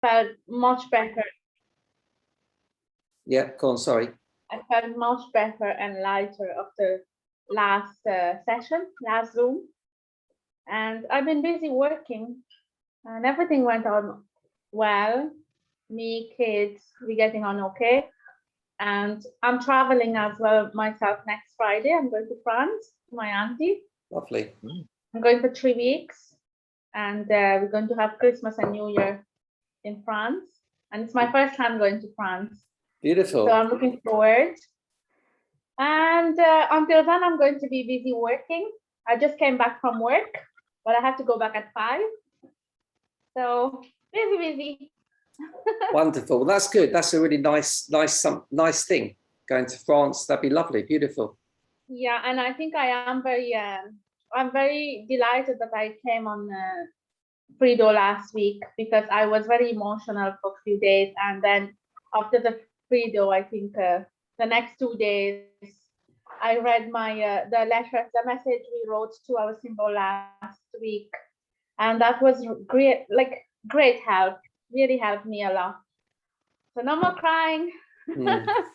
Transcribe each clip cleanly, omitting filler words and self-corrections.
felt much better. Yeah, go on, sorry. I felt much better and lighter after last last Zoom. And I've been busy working and everything went on well. Me, kids, we getting on okay. And I'm traveling as well myself next Friday. I'm going to France to my auntie. Lovely. I'm going for 3 weeks and we're going to have Christmas and New Year in France. And it's my first time going to France. Beautiful. So I'm looking forward. And until then, I'm going to be busy working. I just came back from work, but I have to go back at 5. So busy. Wonderful. Well, that's good. That's a really nice thing. Going to France, that'd be lovely. Beautiful. Yeah, and I think I am I'm very delighted that I came on Frido last week because I was very emotional for a few days, and then after the Frido, I think the next 2 days, I read my the message we wrote to our symbol last week, and that was great help. Really helped me a lot. So no more crying.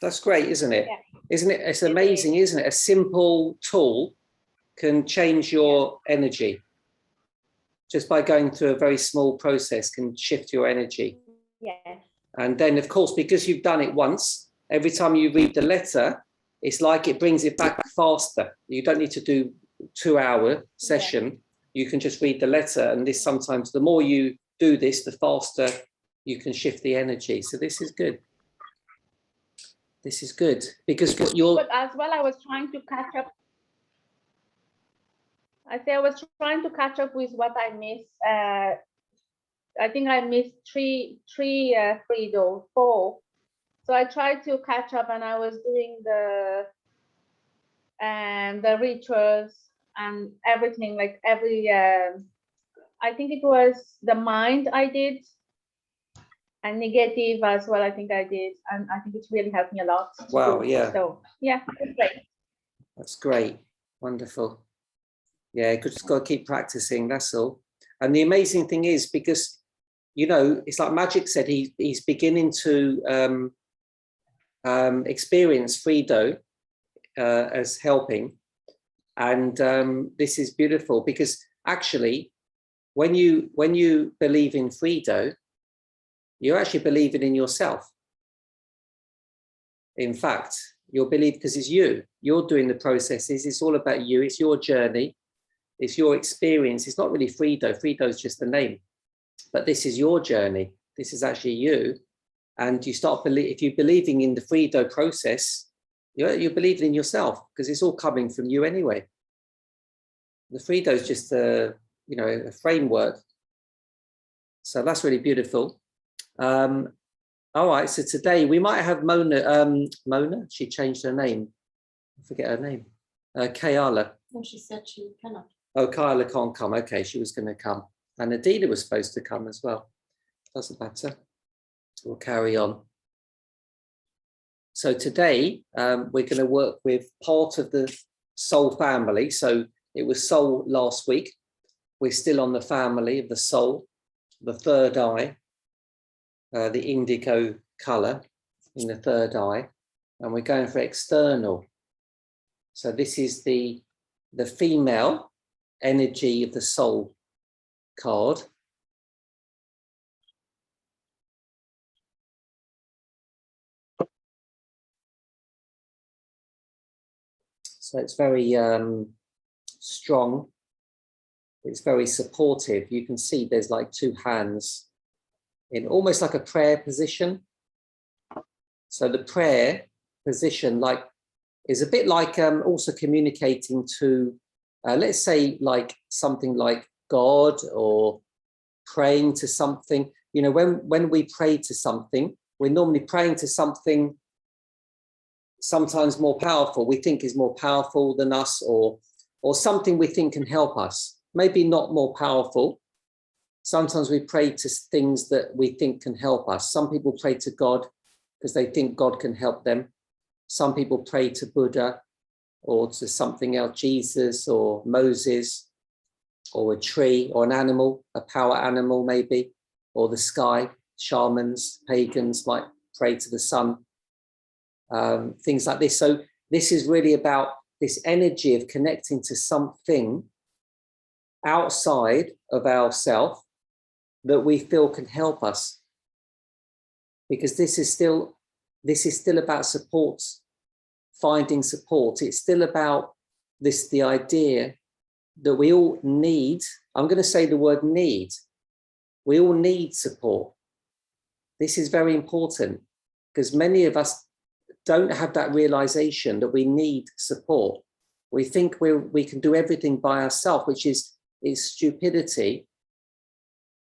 That's great, isn't it? Yeah. Isn't it? It's amazing, isn't it? A simple tool can change your energy. Just by going through a very small process can shift your energy. Yes. And then, of course, because you've done it once, every time you read the letter, it's like it brings it back faster. You don't need to do 2-hour session. Yes. You can just read the letter. And this sometimes, the more you do this, the faster you can shift the energy. So this is good. This is good because what you're. But as well, I was trying to catch up. I was trying to catch up with what I missed. I think I missed three Frido, 4. So I tried to catch up, and I was doing the rituals and everything, like every. I think it was the mind I did, and negative as well. I think I did, and I think it's really helped me a lot. Wow! Yeah. So yeah, it's great. That's great. Wonderful. Yeah, just got to keep practicing. That's all. And the amazing thing is, because you know, it's like Magic said, he's beginning to experience Frido as helping, and this is beautiful because actually, when you believe in Frido, you're actually believing in yourself. In fact, you'll believe because it's you. You're doing the processes. It's all about you. It's your journey. It's your experience. It's not really Frido. Frido is just the name. But this is your journey. This is actually you. And you start if you're believing in the Frido process, you're believing in yourself because it's all coming from you anyway. The Frido is just a framework. So that's really beautiful. All right, so today we might have Mona. Mona, she changed her name. I forget her name. Kayala. No, she said she cannot. Oh, Kayala can't come. Okay, she was going to come. And Adina was supposed to come as well. Doesn't matter. We'll carry on. So today we're going to work with part of the soul family. So it was soul last week. We're still on the family of the soul, the third eye, the indigo color in the third eye, and we're going for external. So this is the female energy of the soul card. So it's very strong. It's very supportive. You can see there's like 2 hands in almost like a prayer position. So the prayer position is a bit like also communicating to, let's say, like something like God or praying to something. You know, when we pray to something, we're normally praying to something sometimes more powerful, we think is more powerful than us, or something we think can help us. Maybe not more powerful. Sometimes we pray to things that we think can help us. Some people pray to God because they think God can help them. Some people pray to Buddha or to something else, Jesus or Moses, or a tree or an animal, a power animal maybe, or the sky. shamans, pagans might pray to the sun, things like this. So this is really about this energy of connecting to something outside of ourself that we feel can help us, because this is still about support, finding support. It's still about the idea that we all need, I'm going to say the word need, we all need support. This is very important, because many of us don't have that realization that we need support. We think we can do everything by ourselves, which is stupidity.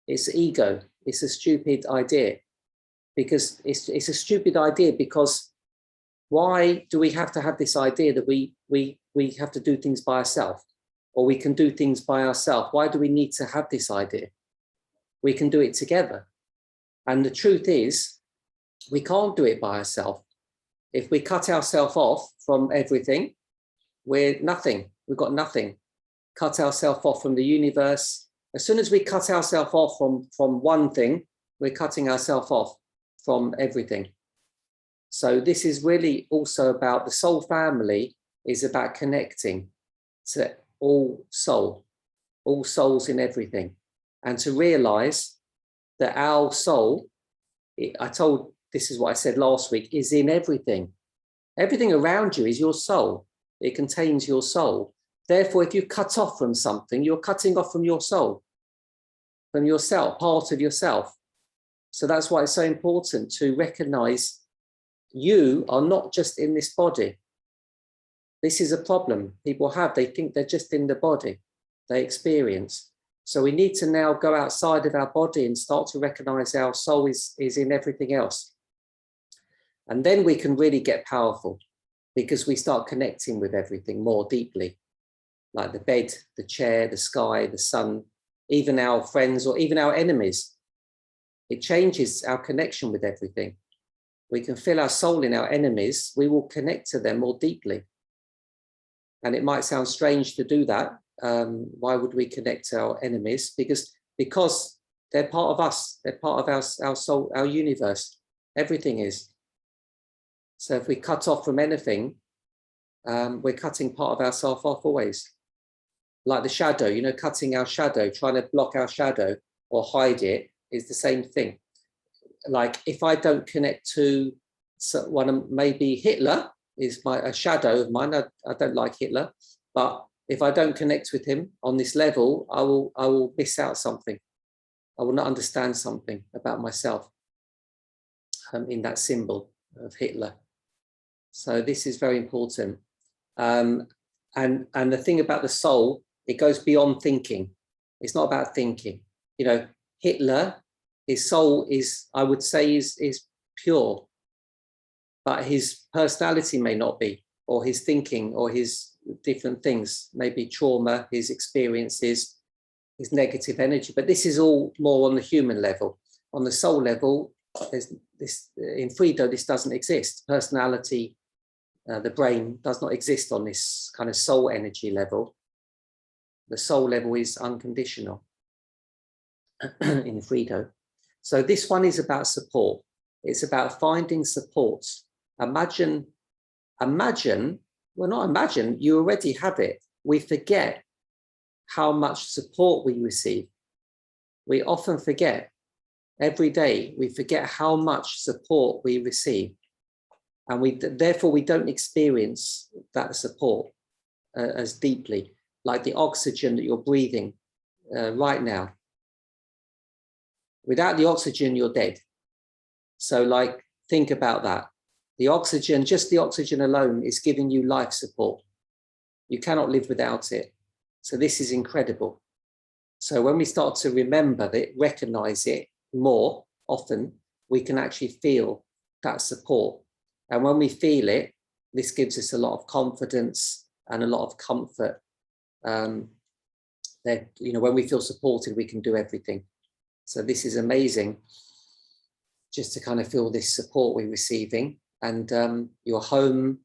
It's ego. It's a stupid idea, because it's a stupid idea, because why do we have to have this idea that we have to do things by ourselves, or we can do things by ourselves? Why do we need to have this idea? We can do it together. And the truth is, we can't do it by ourselves. If we cut ourselves off from everything, we're nothing. We've got nothing. Cut ourselves off from the universe. As soon as we cut ourselves off from one thing, we're cutting ourselves off from everything. So this is really also about the soul family, is about connecting to all souls in everything. And to realize that our soul, this is what I said last week, is in everything. Everything around you is your soul. It contains your soul. Therefore, if you cut off from something, you're cutting off from your soul, from yourself, part of yourself. So that's why it's so important to recognize you are not just in this body. This is a problem people have. They think they're just in the body, they experience. So we need to now go outside of our body and start to recognize our soul is in everything else. And then we can really get powerful, because we start connecting with everything more deeply, like the bed, the chair, the sky, the sun, even our friends or even our enemies. It changes our connection with everything. We can feel our soul in our enemies. We will connect to them more deeply. And it might sound strange to do that. Why would we connect to our enemies? Because they're part of us. They're part of our soul, our universe. Everything is. So if we cut off from anything, we're cutting part of ourselves off always. Like the shadow, cutting our shadow, trying to block our shadow or hide it is the same thing. Like if I don't connect to maybe Hitler is a shadow of mine. I don't like Hitler, but if I don't connect with him on this level, I will miss out something. I will not understand something about myself in that symbol of Hitler. So this is very important. And the thing about the soul, it goes beyond thinking. It's not about thinking. Hitler, his soul is, I would say, is pure, but his personality may not be, or his thinking, or his different things, maybe trauma, his experiences, his negative energy. But this is all more on the human level. On the soul level, there's this in Frida, this doesn't exist. Personality, the brain does not exist on this kind of soul energy level. The soul level is unconditional in Frida. So this one is about support. It's about finding support. Imagine, well, not imagine, you already have it. We forget how much support we receive. We often forget. Every day, we forget how much support we receive. And therefore, we don't experience that support as deeply, like the oxygen that you're breathing right now. Without the oxygen, you're dead. So think about that. The oxygen, just the oxygen alone is giving you life support. You cannot live without it. So this is incredible. So when we start to remember that, recognize it more often, we can actually feel that support. And when we feel it, this gives us a lot of confidence and a lot of comfort. That, when we feel supported, we can do everything. So this is amazing, just to kind of feel this support we're receiving. And your home,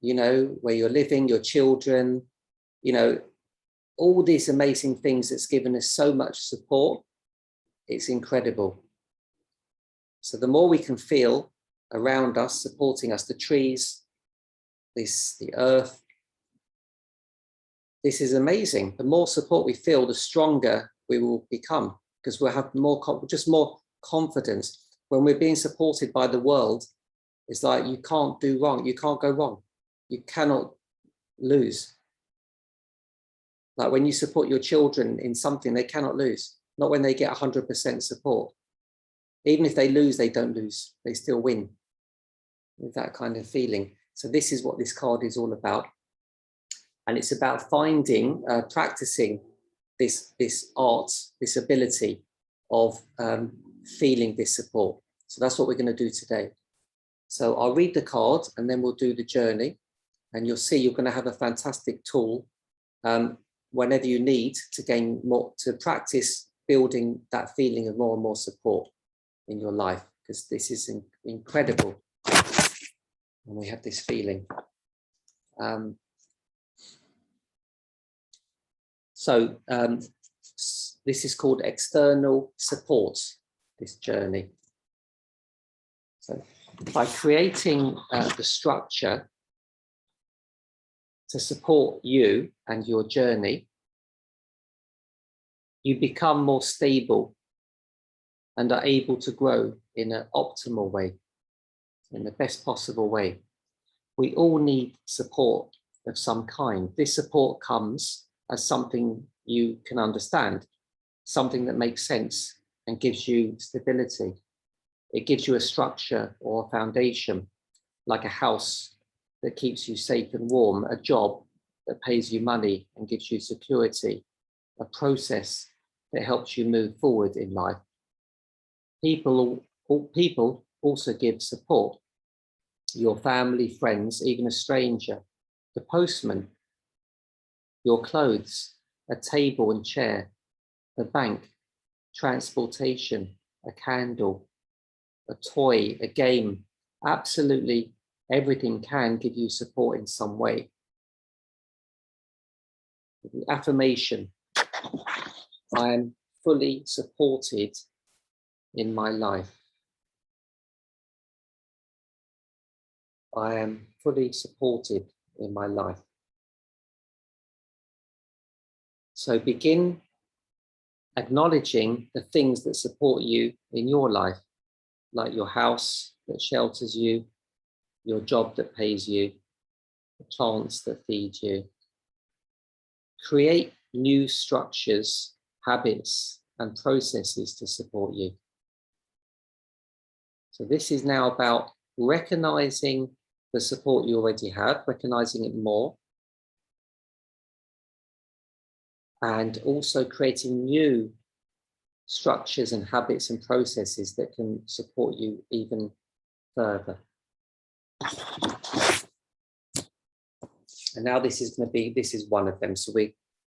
where you're living, your children, all these amazing things that's given us so much support. It's incredible. So the more we can feel around us, supporting us, the trees, the earth, this is amazing. The more support we feel, the stronger we will become, because we'll have more confidence. When we're being supported by the world, it's like you can't do wrong. You can't go wrong. You cannot lose. Like when you support your children in something, they cannot lose. Not when they get 100% support. Even if they lose, they don't lose. They still win with that kind of feeling. So this is what this card is all about. And it's about finding, practicing this art, this ability of feeling this support. So that's what we're going to do today. So I'll read the card and then we'll do the journey. And you'll see you're going to have a fantastic tool whenever you need to gain more, to practice building that feeling of more and more support in your life, because this is incredible when we have this feeling. This is called external support, this journey. So by creating the structure to support you and your journey, you become more stable and are able to grow in an optimal way, in the best possible way. We all need support of some kind. This support comes as something you can understand, something that makes sense and gives you stability. It gives you a structure or a foundation, like a house that keeps you safe and warm, a job that pays you money and gives you security, a process that helps you move forward in life. People also give support. Your family, friends, even a stranger, the postman, your clothes, a table and chair, the bank, transportation, a candle, a toy, a game. Absolutely everything can give you support in some way. The affirmation: I am fully supported in my life. I am fully supported in my life. So begin acknowledging the things that support you in your life, like your house that shelters you, your job that pays you, the plants that feed you. Create new structures, habits, and processes to support you. So this is now about recognizing the support you already have, recognizing it more, and also creating new structures and habits and processes that can support you even further. And now this is one of them. So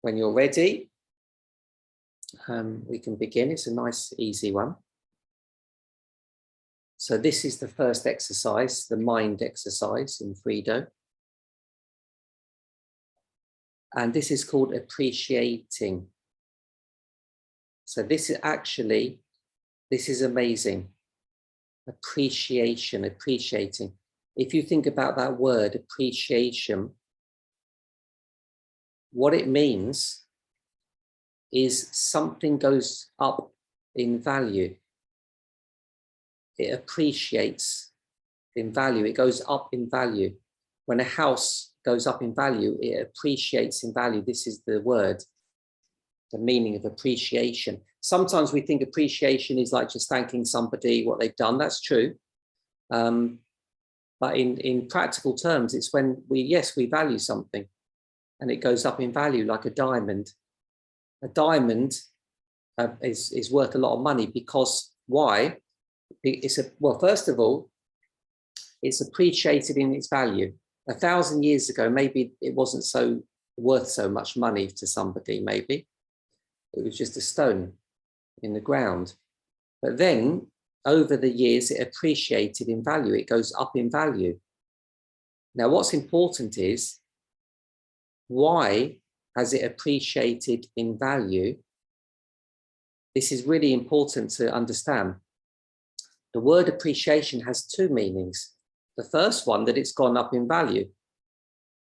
when you're ready, we can begin. It's a nice, easy one. So this is the first exercise, the mind exercise in Frido. And this is called appreciating. So this is amazing. Appreciating. If you think about that word, appreciation, what it means is something goes up in value. It appreciates in value. It goes up in value. When a house goes up in value, it appreciates in value. This is the word, the meaning of appreciation. Sometimes we think appreciation is like just thanking somebody what they've done. That's true. But in practical terms, it's when we value something and it goes up in value, like a diamond. A diamond is worth a lot of money because why? First of all, it's appreciated in its value. 1,000 years ago, maybe it wasn't so worth so much money to somebody, maybe. It was just a stone in the ground. But then over the years, it appreciated in value. It goes up in value. Now, what's important is, why has it appreciated in value? This is really important to understand. The word appreciation has two meanings. The first one, that it's gone up in value.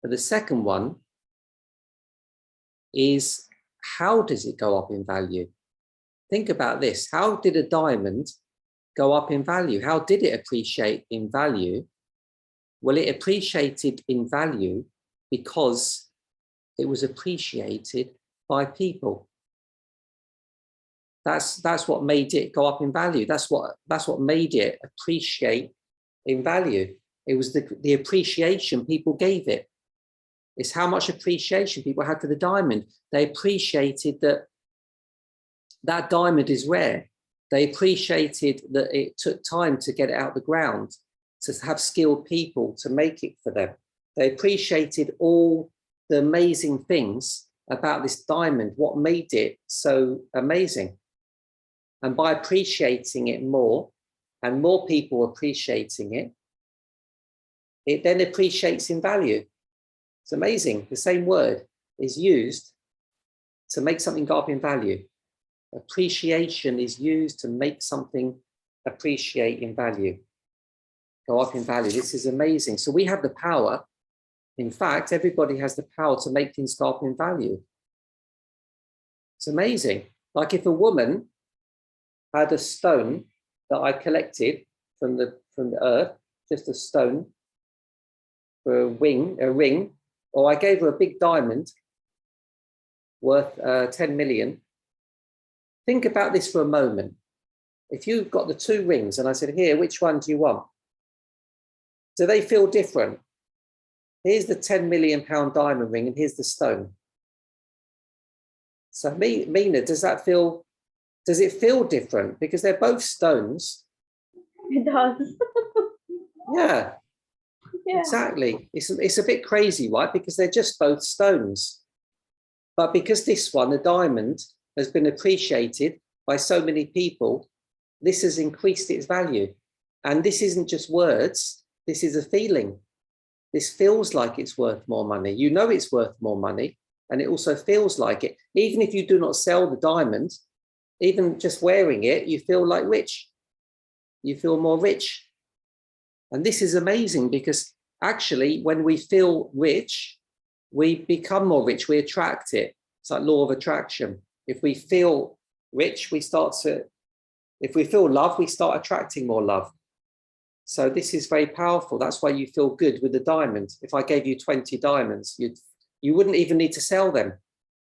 But the second one is, how does it go up in value? Think about this. How did a diamond go up in value? How did it appreciate in value? Well, it appreciated in value because it was appreciated by people. That's what made it go up in value. That's what made it appreciate in value. It was the appreciation people gave it. It's how much appreciation people had for the diamond. They appreciated that that diamond is rare. They appreciated that it took time to get it out of the ground, to have skilled people to make it for them. They appreciated all the amazing things about this diamond, what made it so amazing. And by appreciating it more, and more people appreciating it, it then appreciates in value. It's amazing. The same word is used to make something go up in value. Appreciation is used to make something appreciate in value, go up in value. This is amazing. So we have the power. In fact, everybody has the power to make things go up in value. It's amazing. Like if a woman had a stone that I collected from the earth, just a stone for a ring, or I gave her a big diamond worth 10 million. Think about this for a moment. If you've got the two rings and I said, here, which one do you want? Do they feel different? Here's the 10 million pound diamond ring and here's the stone. So Mina, does it feel different? Because they're both stones. It does. Yeah. Yeah. Exactly. It's a bit crazy, right? Because they're just both stones. But because this one, the diamond, has been appreciated by so many people, this has increased its value. And this isn't just words, this is a feeling. This feels like it's worth more money. You know it's worth more money, and it also feels like it. Even if you do not sell the diamond, even just wearing it, you feel like rich. You feel more rich. And this is amazing because actually, when we feel rich, we become more rich, we attract it. It's like law of attraction. If we feel rich, if we feel love, we start attracting more love. So this is very powerful. That's why you feel good with the diamond. If I gave you 20 diamonds, you wouldn't even need to sell them.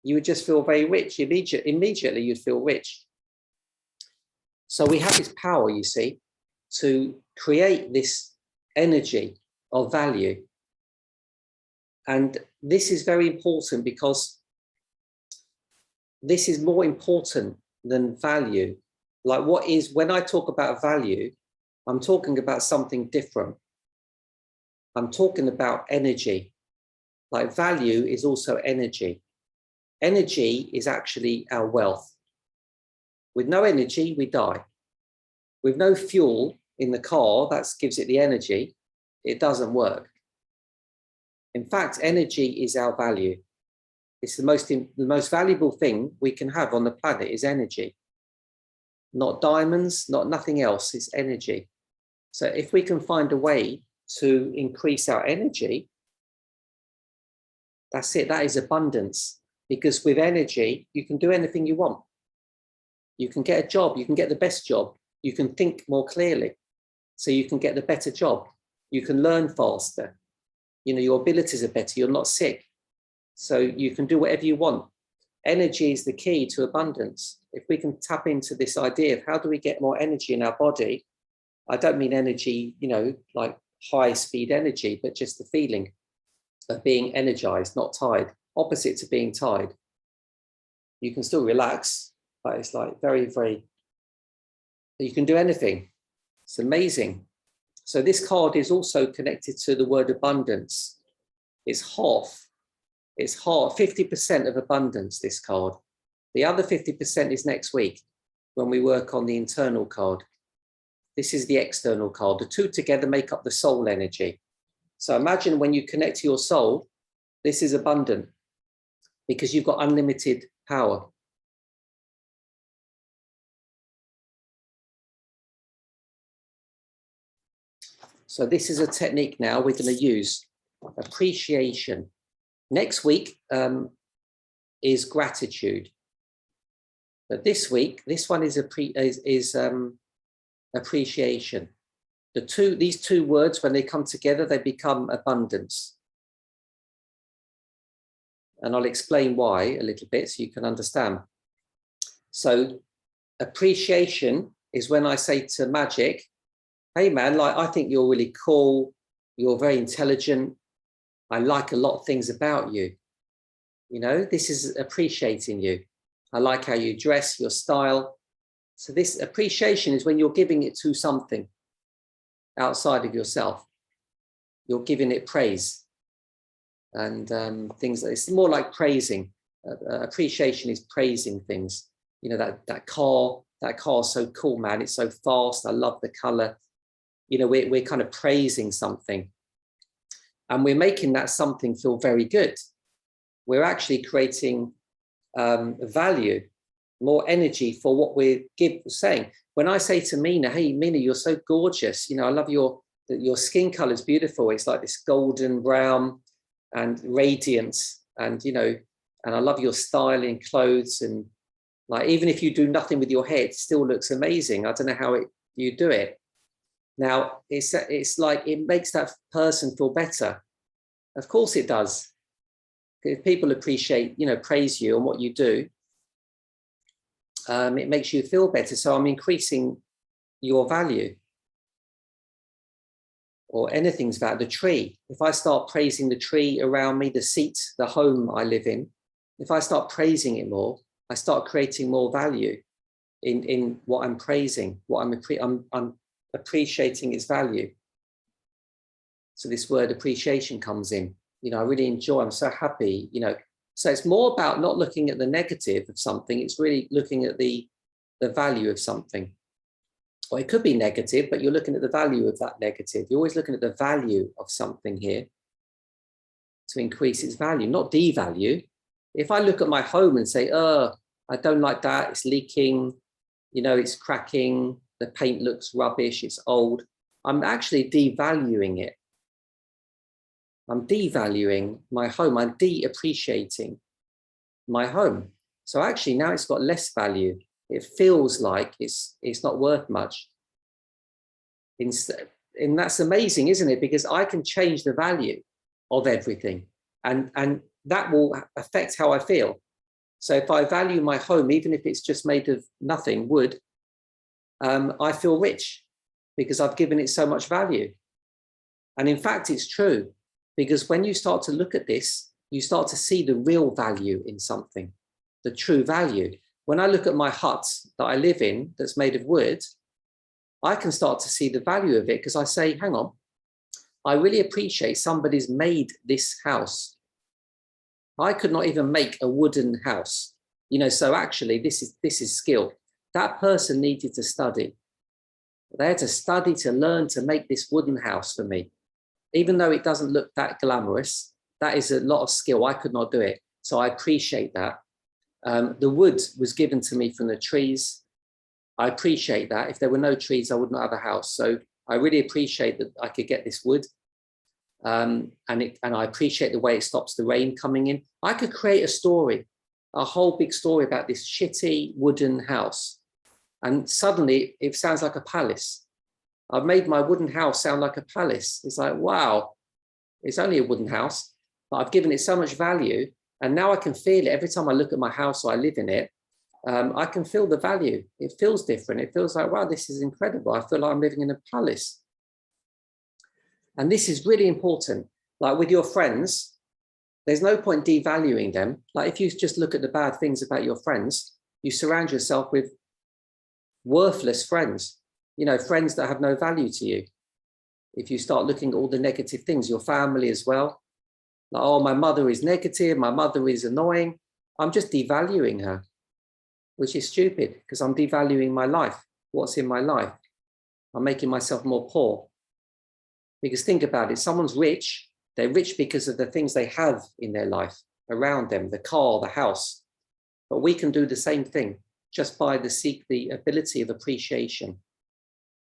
You would just feel very rich. Immediately you'd feel rich. So we have this power, you see, to create this energy of value. And this is very important because this is more important than value. Like when I talk about value, I'm talking about something different. I'm talking about energy. Like value is also energy. Energy is actually our wealth. With no energy, we die. With no fuel in the car, that gives it the energy, it doesn't work. In fact, energy is our value. It's the most valuable thing we can have on the planet is energy. Not diamonds, nothing else, it's energy. So if we can find a way to increase our energy, that's it, that is abundance. Because with energy, you can do anything you want. You can get a job, you can get the best job, you can think more clearly, so you can get the better job. You can learn faster. You know, your abilities are better, you're not sick. So you can do whatever you want. Energy is the key to abundance. If we can tap into this idea of how do we get more energy in our body, I don't mean energy, you know, like high speed energy, but just the feeling of being energized, not tired, opposite to being tired. You can still relax, but it's like very, very, you can do anything. It's amazing. So this card is also connected to the word abundance. It's half. It's half, 50% of abundance, this card. The other 50% is next week when we work on the internal card. This is the external card. The two together make up the soul energy. So imagine when you connect to your soul, this is abundant because you've got unlimited power. So this is a technique now we're going to use, appreciation. Next week is gratitude. But this week, this one is appreciation. These two words, when they come together, they become abundance. And I'll explain why a little bit so you can understand. So appreciation is when I say to Magic, hey man, like, I think you're really cool. You're very intelligent. I like a lot of things about you. You know, this is appreciating you. I like how you dress, your style. So this appreciation is when you're giving it to something outside of yourself. You're giving it praise and things. It's more like praising. Appreciation is praising things. You know, that car is so cool, man. It's so fast. I love the color. You know, we're kind of praising something, and we're making that something feel very good. We're actually creating value, more energy for what we're saying. When I say to Mina, hey, Mina, you're so gorgeous. You know, I love your skin color is beautiful. It's like this golden brown and radiance. And, you know, and I love your style in clothes. And like, even if you do nothing with your hair, it still looks amazing. I don't know how you do it. Now, it's like it makes that person feel better. Of course it does. If people appreciate, you know, praise you and what you do, it makes you feel better. So I'm increasing your value, or anything's value. The tree, if I start praising the tree around me, the seat, the home I live in, if I start praising it more, I start creating more value in what I'm praising, what I'm appreciating its value. So this word appreciation comes in. You know, I really enjoy, I'm so happy, you know. So it's more about not looking at the negative of something. It's really looking at the value of something. Or it could be negative, but you're looking at the value of that negative. You're always looking at the value of something here to increase its value, not devalue. If I look at my home and say, oh, I don't like that, it's leaking, you know, it's cracking, the paint looks rubbish, it's old, I'm actually devaluing it. I'm devaluing my home. I'm de-appreciating my home. So actually now it's got less value. It feels like it's not worth much. And that's amazing, isn't it? Because I can change the value of everything, and that will affect how I feel. So if I value my home, even if it's just made of nothing, wood, I feel rich because I've given it so much value. And in fact, it's true. Because when you start to look at this, you start to see the real value in something, the true value. When I look at my hut that I live in, that's made of wood, I can start to see the value of it because I say, hang on, I really appreciate somebody's made this house. I could not even make a wooden house, you know, so actually this is skill. That person needed to study. They had to study to learn to make this wooden house for me. Even though it doesn't look that glamorous, that is a lot of skill. I could not do it. So I appreciate that. The wood was given to me from the trees. I appreciate that. If there were no trees, I would not have a house. So I really appreciate that I could get this wood. And I appreciate the way it stops the rain coming in. I could create a story, a whole big story about this shitty wooden house. And suddenly it sounds like a palace. I've made my wooden house sound like a palace. It's like, wow, it's only a wooden house, but I've given it so much value. And now I can feel it every time I look at my house or I live in it. I can feel the value. It feels different. It feels like, wow, this is incredible. I feel like I'm living in a palace. And this is really important. Like with your friends, there's no point devaluing them. Like if you just look at the bad things about your friends, you surround yourself with worthless friends. You know, friends that have no value to you. If you start looking at all the negative things, your family as well. Like, oh, my mother is negative, my mother is annoying. I'm just devaluing her, which is stupid because I'm devaluing my life. What's in my life? I'm making myself more poor. Because think about it, someone's rich, they're rich because of the things they have in their life around them, the car, the house. But we can do the same thing just by the ability of appreciation.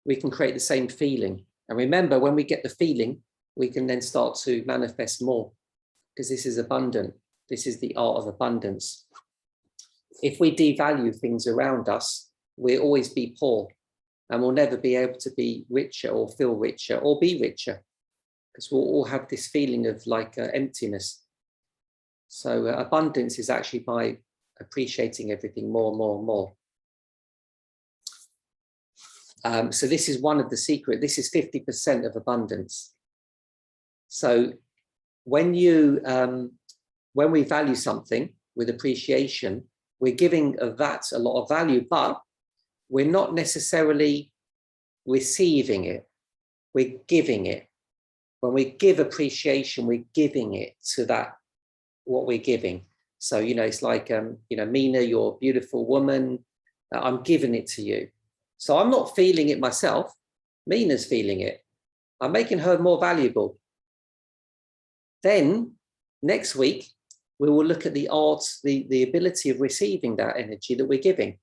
We can create the same feeling. And remember, when we get the feeling, we can then start to manifest more, because this is abundant. This is the art of abundance. If we devalue things around us, we'll always be poor, and we'll never be able to be richer or feel richer or be richer, because we'll all have this feeling of like emptiness. So abundance is actually by appreciating everything more and more and more. So this is one of the secret. This is 50% of abundance. So when we value something with appreciation, we're giving that a lot of value, but we're not necessarily receiving it. We're giving it. When we give appreciation, we're giving it to that, what we're giving. So, it's like, Mina, you're a beautiful woman. I'm giving it to you. So I'm not feeling it myself. Mina's feeling it. I'm making her more valuable. Then next week, we will look at the art, the ability of receiving that energy that we're giving.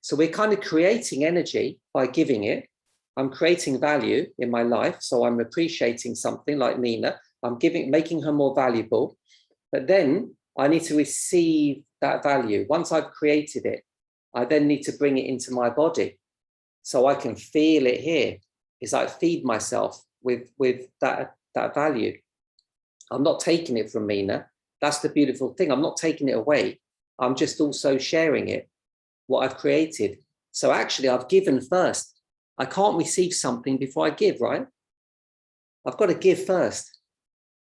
So we're kind of creating energy by giving it. I'm creating value in my life. So I'm appreciating something like Mina. I'm making her more valuable. But then I need to receive that value. Once I've created it, I then need to bring it into my body so I can feel it here. It's like feed myself with that value. I'm not taking it from Mina. That's the beautiful thing. I'm not taking it away. I'm just also sharing it, what I've created. So actually I've given first. I can't receive something before I give, right? I've got to give first.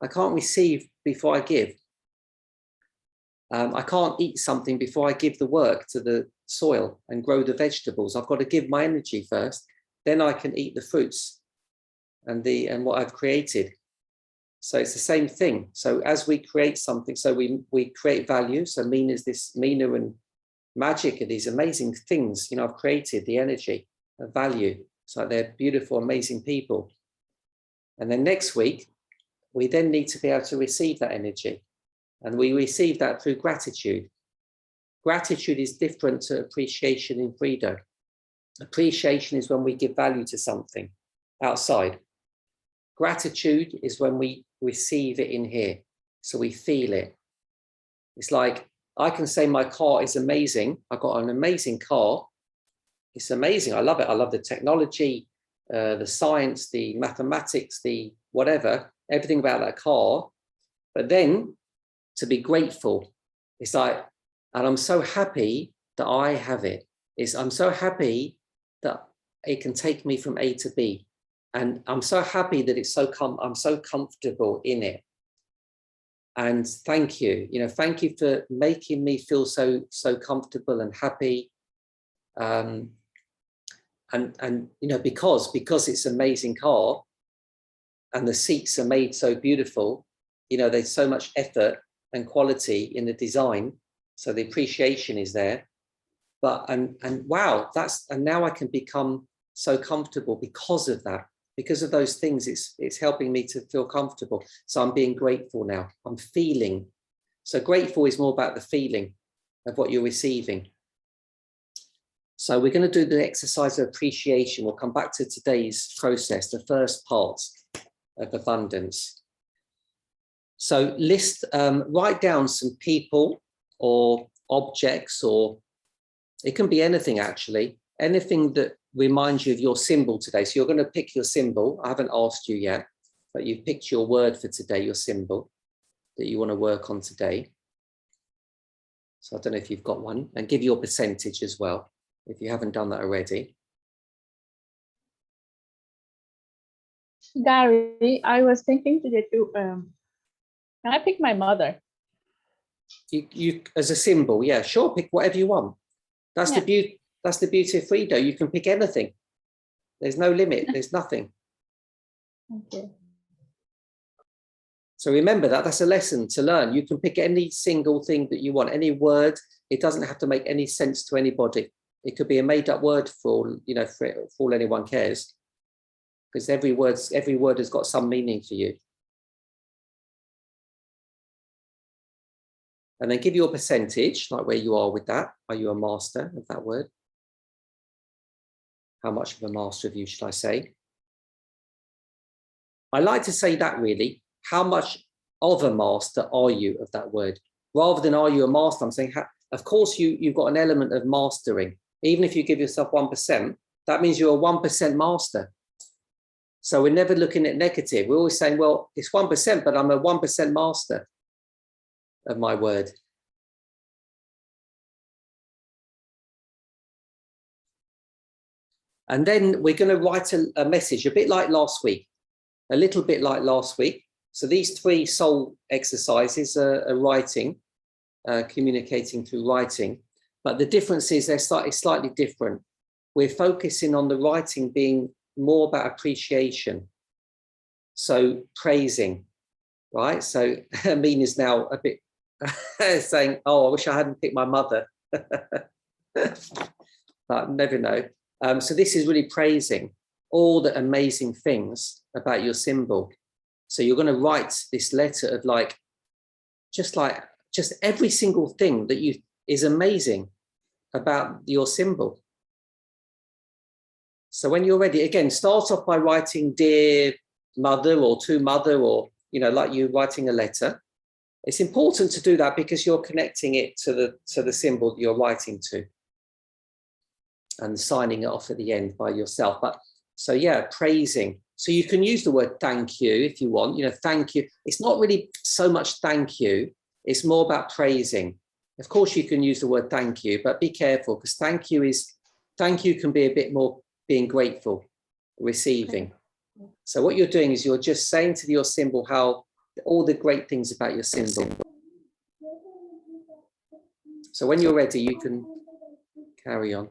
I can't receive before I give. I can't eat something before I give the work to the soil and grow the vegetables. I've got to give my energy first. Then I can eat the fruits and what I've created. So it's the same thing. So as we create something, so we create value. So Mina and Magic are these amazing things. I've created the energy of value. So they're beautiful, amazing people. And then next week, we then need to be able to receive that energy. And we receive that through gratitude. Gratitude is different to appreciation in Frito. Appreciation is when we give value to something outside. Gratitude is when we receive it in here. So we feel it. It's like, I can say my car is amazing. I've got an amazing car. It's amazing. I love it. I love the technology, the science, the mathematics, the whatever, everything about that car. But then to be grateful, it's like, and I'm so happy that I have it. I'm so happy that it can take me from A to B. And I'm so happy that I'm so comfortable in it. And thank you, thank you for making me feel so comfortable and happy. And because it's an amazing car and the seats are made so beautiful, there's so much effort and quality in the design. So the appreciation is there. But, and wow, and now I can become so comfortable because of that. Because of those things, it's helping me to feel comfortable. So I'm being grateful now. I'm feeling. So grateful is more about the feeling of what you're receiving. So we're going to do the exercise of appreciation. We'll come back to today's process, the first part of abundance. So write down some people or objects, or it can be anything actually, anything that reminds you of your symbol today. So you're going to pick your symbol. I haven't asked you yet, but you've picked your word for today, your symbol that you want to work on today. So I don't know if you've got one, and give your percentage as well, if you haven't done that already. Gary, I was thinking today too, can I pick my mother? You as a symbol, yeah, sure, pick whatever you want. That's the beauty. That's the beauty of Frito. You can pick anything. There's no limit. There's nothing. Okay. So remember that's a lesson to learn. You can pick any single thing that you want, any word. It doesn't have to make any sense to anybody. It could be a made-up word for all anyone cares, because every word has got some meaning for you. And then give your percentage, like where you are with that. Are you a master of that word? How much of a master of you should I say? I like to say that really, how much of a master are you of that word? Rather than are you a master, I'm saying, of course, you've got an element of mastering. Even if you give yourself 1%, that means you're a 1% master. So we're never looking at negative. We're always saying, well, it's 1%, but I'm a 1% master of my word. And then we're going to write a message, a bit like last week, a little bit like last week. So these 3 soul exercises are writing, communicating through writing. But the difference is they're slightly different. We're focusing on the writing being more about appreciation. So praising, right? So Amin is now a bit saying, oh, I wish I hadn't picked my mother. But never know. So this is really praising all the amazing things about your symbol. So you're going to write this letter of just every single thing that is amazing about your symbol. So when you're ready, again, start off by writing dear mother or to mother, or, like you writing a letter. It's important to do that because you're connecting it to the symbol that you're writing to and signing it off at the end by yourself. But so, yeah, praising. So you can use the word thank you if you want, thank you. It's not really so much thank you. It's more about praising. Of course, you can use the word thank you, but be careful because thank you can be a bit more being grateful, receiving. So what you're doing is you're just saying to your symbol how all the great things about your symbol. So when you're ready, you can carry on.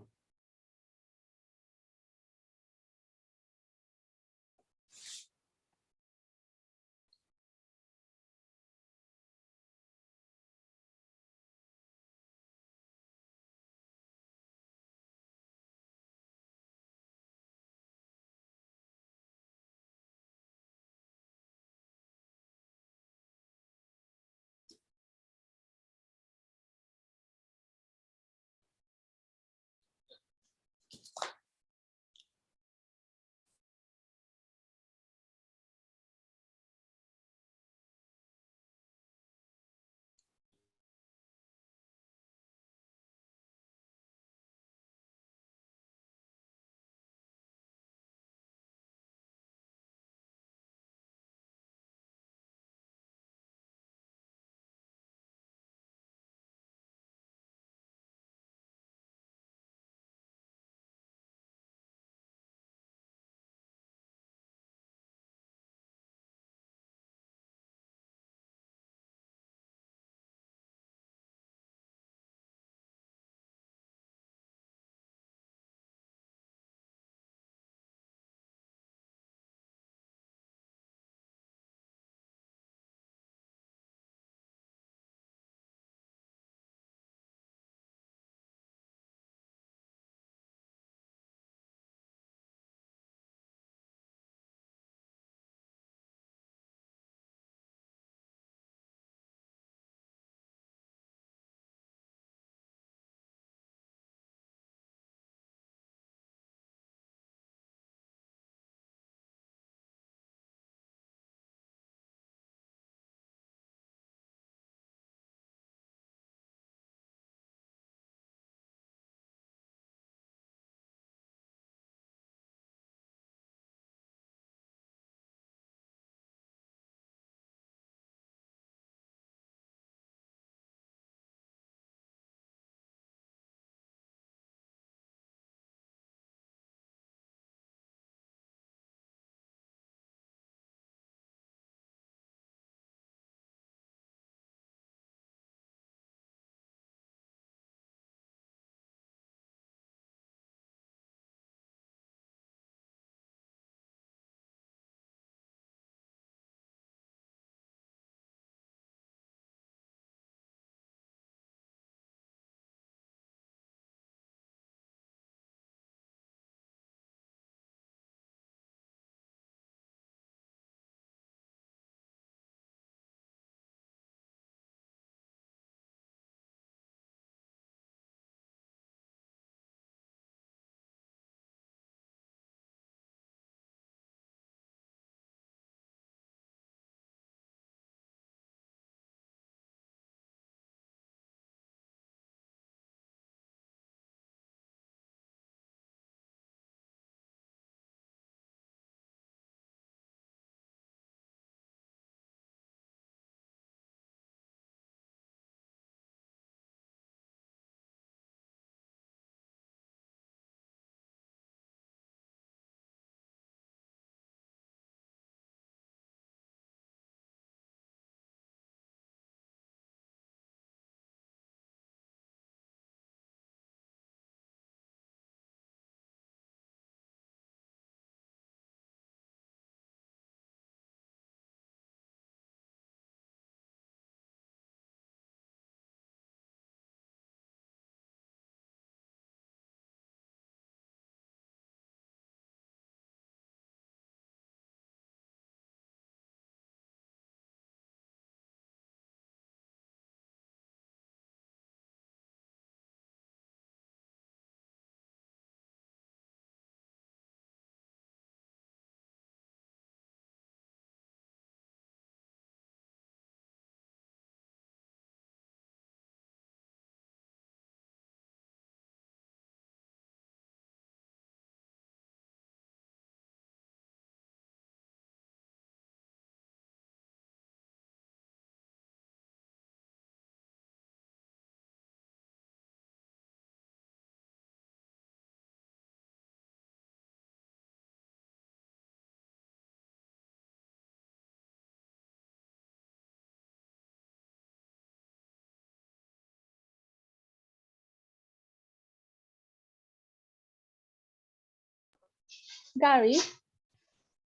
Gary,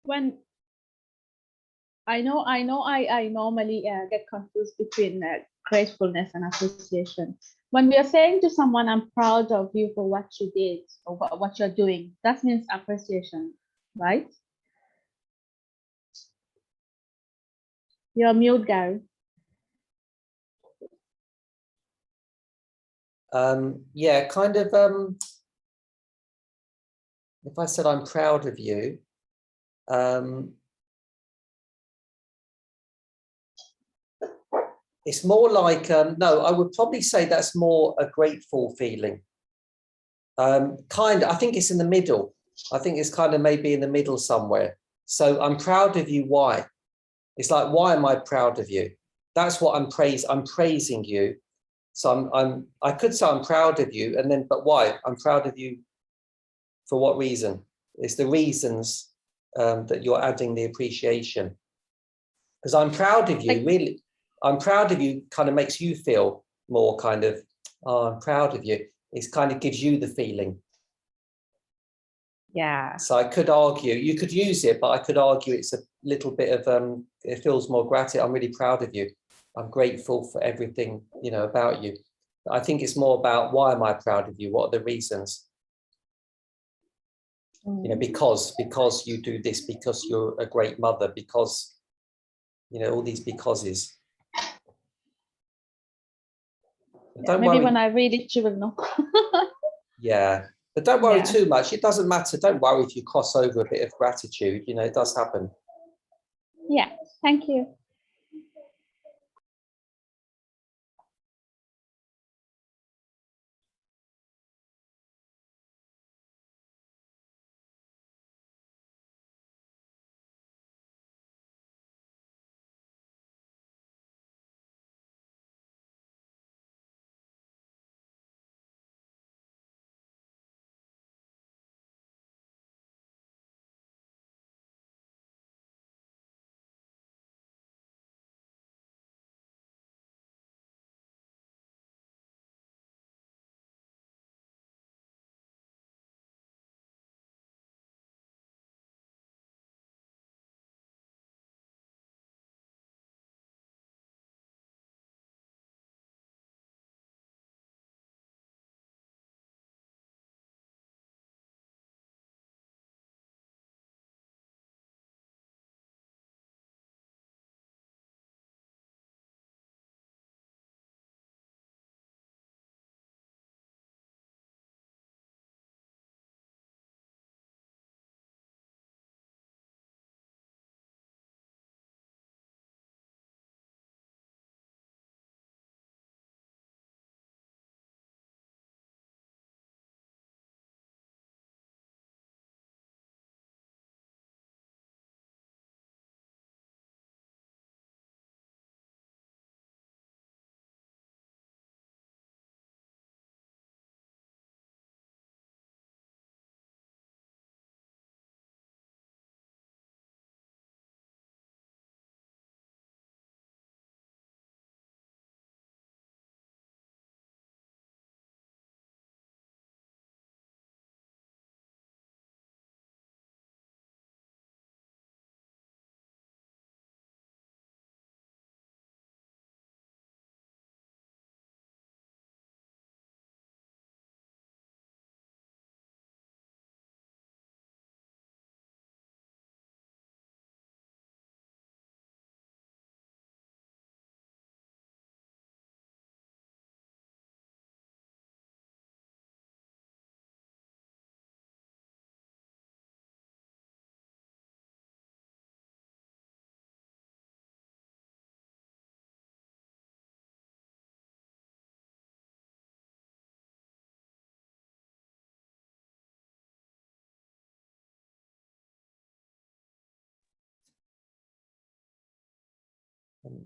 when I normally get confused between gratefulness and appreciation. When we are saying to someone, I'm proud of you for what you did or what you're doing, that means appreciation, right? You're mute, Gary. Yeah, kind of, if I said I'm proud of you, it's more like, no, I would probably say that's more a grateful feeling. I think it's in the middle. I think it's kind of maybe in the middle somewhere. So I'm proud of you. Why? It's like, why am I proud of you? That's what I'm praising you. So I could say I'm proud of you, and then, but why? I'm proud of you for what reason? It's the reasons that you're adding the appreciation. Because I'm proud of you, really. I'm proud of you kind of makes you feel more kind of, oh, I'm proud of you. It kind of gives you the feeling. Yeah. So I could argue, you could use it, but I could argue it's a little bit of, it feels more gratitude. I'm really proud of you. I'm grateful for everything, you know, about you. I think it's more about, why am I proud of you? What are the reasons? You know, because you do this, because you're a great mother, because, you know, all these becauses. Don't Maybe worry. when I read it, you will know. Yeah, but don't worry too much. It doesn't matter. Don't worry if you cross over a bit of gratitude. You know, it does happen. Yeah, thank you.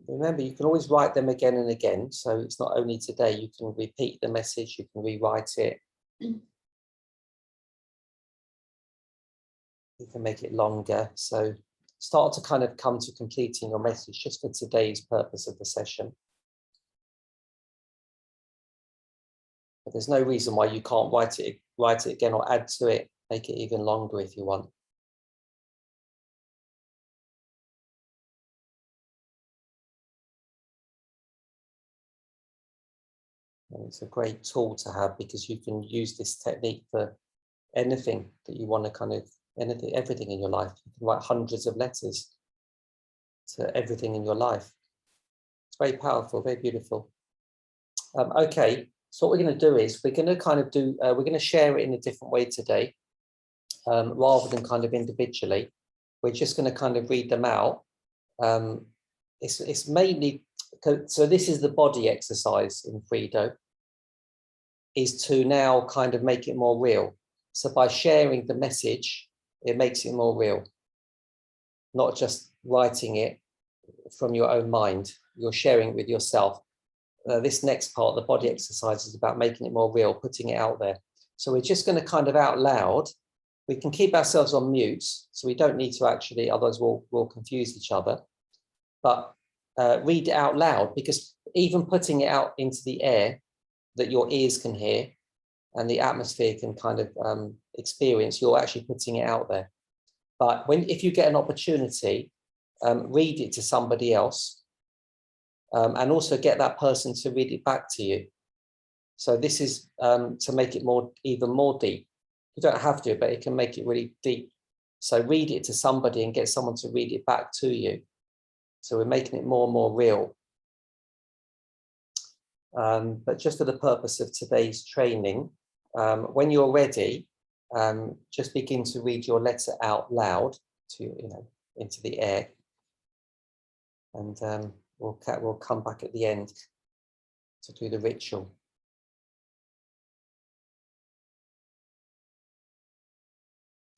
Remember, you can always write them again and again. So it's not only today, you can repeat the message, you can rewrite it. You can make it longer. So start to kind of come to completing your message just for today's purpose of the session. But there's no reason why you can't write it again or add to it, make it even longer if you want. And it's a great tool to have because you can use this technique for anything that you want to kind of, everything in your life. You can write hundreds of letters to everything in your life. It's very powerful, very beautiful. Okay, so what we're going to do is we're going to kind of do, we're going to share it in a different way today, rather than kind of individually. We're just going to kind of read them out. It's mainly, so this is the body exercise in Frido, is to now kind of make it more real. So by sharing the message, it makes it more real, not just writing it from your own mind. You're sharing it with yourself. This next part, the body exercise, is about making it more real, putting it out there. So we're just going to kind of out loud. We can keep ourselves on mute, so we don't need to actually, otherwise we'll confuse each other. But read it out loud, because even putting it out into the air that your ears can hear and the atmosphere can kind of experience, you're actually putting it out there. But if you get an opportunity, read it to somebody else. And also get that person to read it back to you. So this is to make it even more deep. You don't have to, but it can make it really deep. So read it to somebody and get someone to read it back to you. So we're making it more and more real. But just for the purpose of today's training, when you're ready, just begin to read your letter out loud to, into the air. And we'll come back at the end to do the ritual.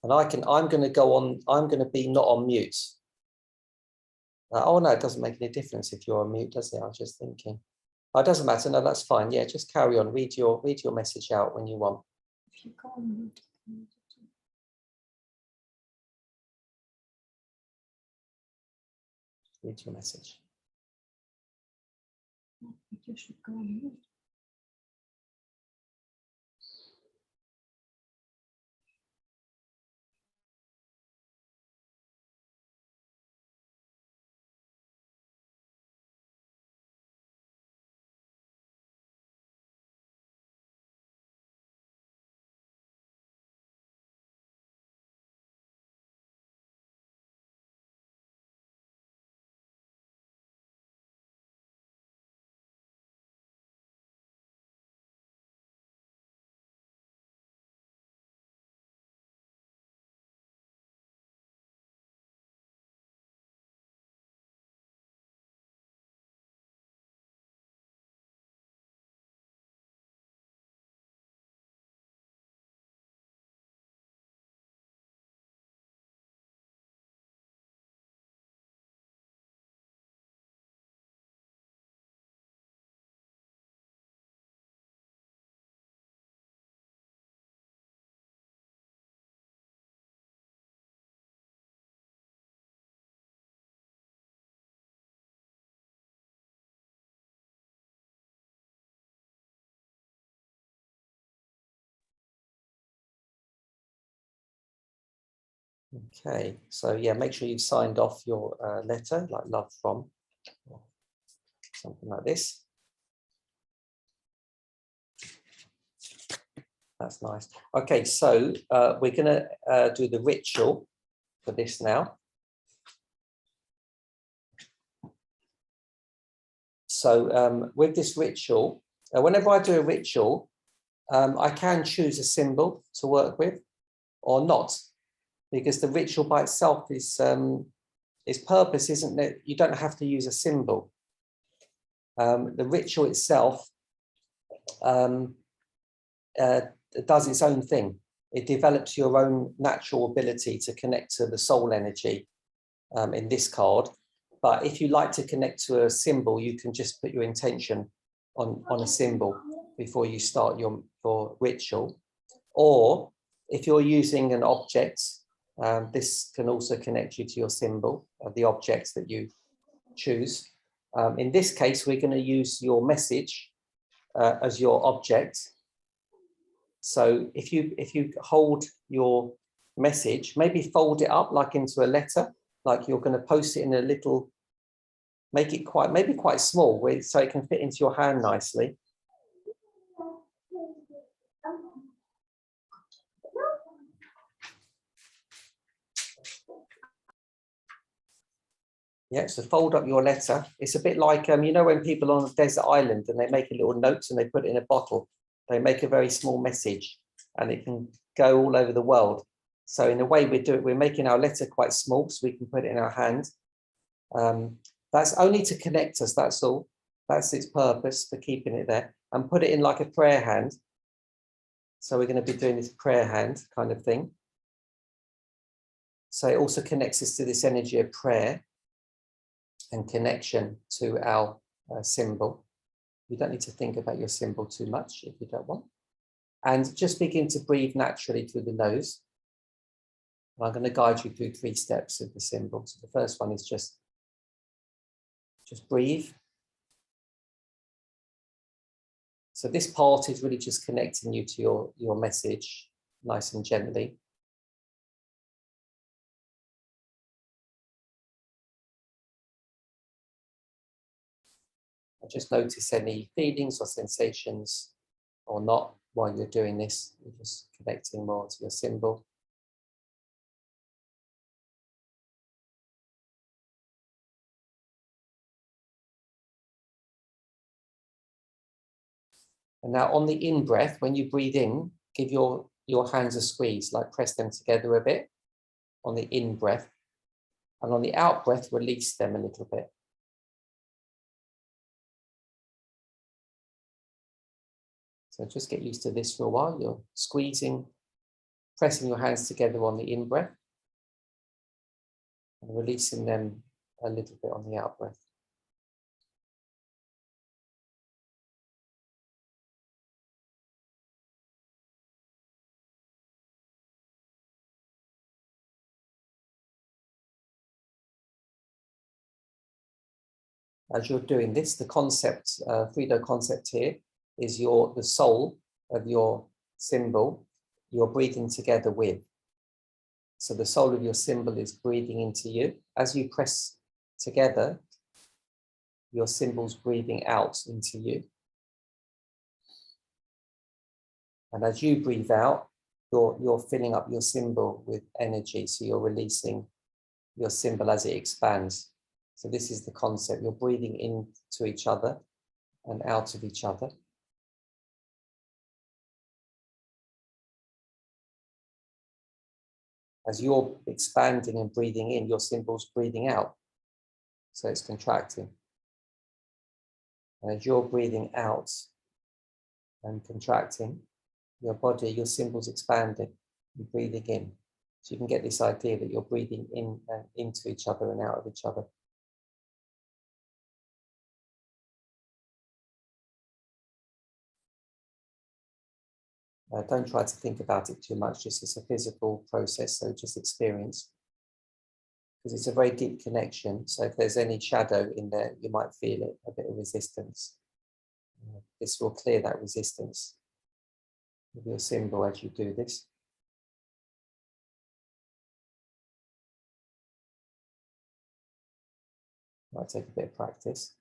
And I'm going to go on, I'm going to be not on mute. Oh no, it doesn't make any difference if you're on mute, does it? I was just thinking. Oh, it doesn't matter, no, that's fine. Yeah, just carry on, read your message out when you want. If you go on mute, read your message. you should go on mute. Okay, so yeah, make sure you've signed off your letter, like love from, or something like this. That's nice. Okay, so we're going to do the ritual for this now. So with this ritual, whenever I do a ritual, I can choose a symbol to work with or not, because the ritual by itself is its purpose isn't that you don't have to use a symbol. The ritual itself does its own thing. It develops your own natural ability to connect to the soul energy in this card. But if you like to connect to a symbol, you can just put your intention on a symbol before you start your ritual. Or if you're using an object, this can also connect you to your symbol of the objects that you choose. In this case, we're going to use your message as your object. So if you hold your message, maybe fold it up like into a letter, like you're going to post it in a little, make it quite small so it can fit into your hand nicely. Yeah, so fold up your letter. It's a bit like, you know, when people on a desert island and they make a little note and they put it in a bottle, they make a very small message and it can go all over the world. So in a way we're making our letter quite small so we can put it in our hand. That's only to connect us, that's all. That's its purpose for keeping it there, and put it in like a prayer hand. So we're going to be doing this prayer hand kind of thing. So it also connects us to this energy of prayer and connection to our symbol. You don't need to think about your symbol too much if you don't want. And just begin to breathe naturally through the nose. And I'm going to guide you through 3 steps of the symbol. So the first one is just breathe. So this part is really just connecting you to your message, nice and gently. Just notice any feelings or sensations or not while you're doing this. You're just connecting more to your symbol. And now on the in-breath, when you breathe in, give your hands a squeeze, like press them together a bit on the in-breath. And on the out-breath, release them a little bit. So just get used to this for a while. You're squeezing, pressing your hands together on the in-breath and releasing them a little bit on the out-breath. As you're doing this, the concept, Frito concept here, is the soul of your symbol you're breathing together with. So the soul of your symbol is breathing into you. As you press together, your symbol's breathing out into you. And as you breathe out, you're filling up your symbol with energy. So you're releasing your symbol as it expands. So this is the concept. You're breathing into each other and out of each other. As you're expanding and breathing in, your symbol's breathing out. So it's contracting. And as you're breathing out and contracting, your body, your symbol's expanding and breathing in. So you can get this idea that you're breathing in and into each other and out of each other. Don't try to think about it too much, just it's a physical process, so just experience. Because it's a very deep connection, so if there's any shadow in there, you might feel it, a bit of resistance. This will clear that resistance with your symbol as you do this. Might take a bit of practice.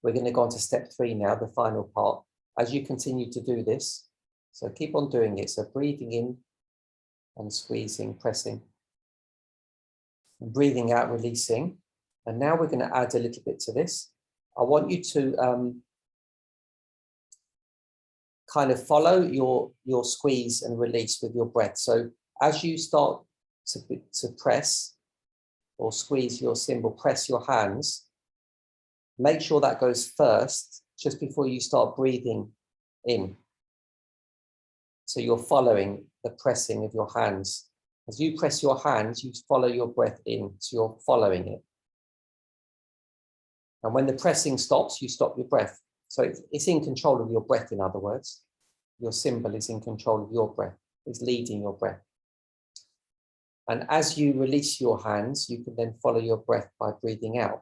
We're going to go on to step 3 now, the final part. As you continue to do this, so keep on doing it. So breathing in and squeezing, pressing. And breathing out, releasing. And now we're going to add a little bit to this. I want you to kind of follow your squeeze and release with your breath. So as you start to press or squeeze your symbol, press your hands, make sure that goes first, just before you start breathing in. So you're following the pressing of your hands. As you press your hands, you follow your breath in, so you're following it. And when the pressing stops, you stop your breath. So it's in control of your breath, in other words. Your symbol is in control of your breath, it's leading your breath. And as you release your hands, you can then follow your breath by breathing out.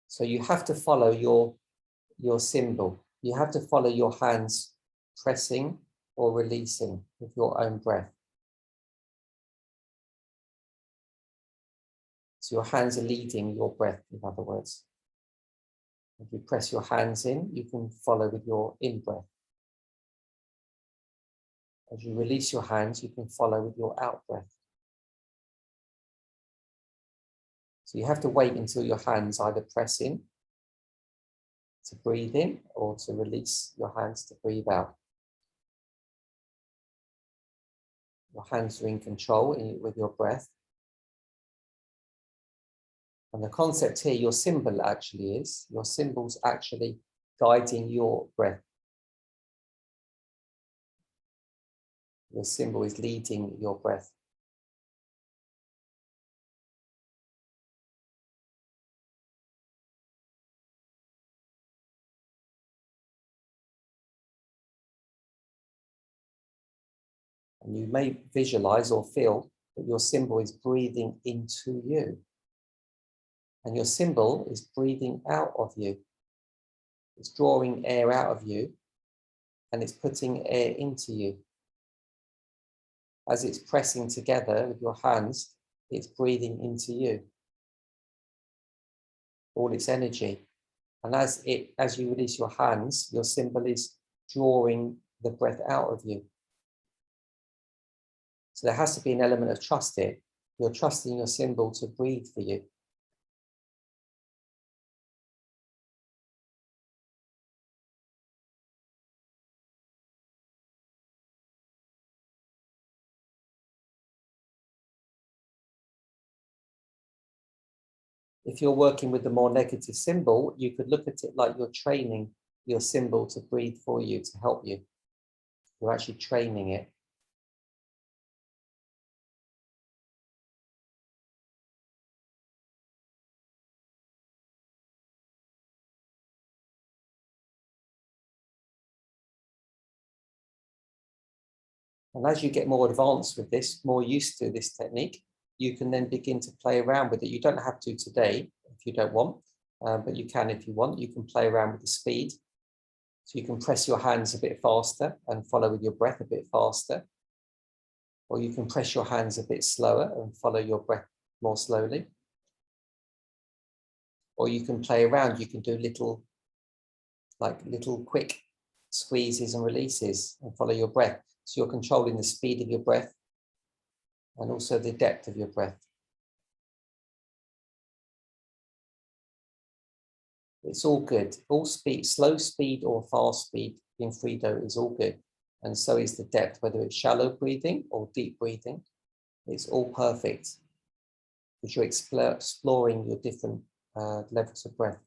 So you have to follow your symbol. You have to follow your hands pressing or releasing with your own breath. So your hands are leading your breath, in other words. If you press your hands in, you can follow with your in-breath. As you release your hands, you can follow with your out-breath. So you have to wait until your hands either press in to breathe in or to release your hands to breathe out. Your hands are in control with your breath. And the concept here, your symbol actually is, your symbol's actually guiding your breath. Your symbol is leading your breath. And you may visualize or feel that your symbol is breathing into you. And your symbol is breathing out of you. It's drawing air out of you and it's putting air into you. As it's pressing together with your hands, it's breathing into you. All its energy. And as you release your hands, your symbol is drawing the breath out of you. So there has to be an element of trust here. You're trusting your symbol to breathe for you. If you're working with the more negative symbol, you could look at it like you're training your symbol to breathe for you, to help you. You're actually training it. And as you get more advanced with this, more used to this technique, you can then begin to play around with it. You don't have to today if you don't want, but you can if you want. You can play around with the speed. So you can press your hands a bit faster and follow with your breath a bit faster. Or you can press your hands a bit slower and follow your breath more slowly. Or you can play around. You can do little quick squeezes and releases and follow your breath. So you're controlling the speed of your breath and also the depth of your breath. It's all good. All speed, slow speed or fast speed in Frido is all good. And so is the depth, whether it's shallow breathing or deep breathing. It's all perfect because you're exploring your different levels of breath.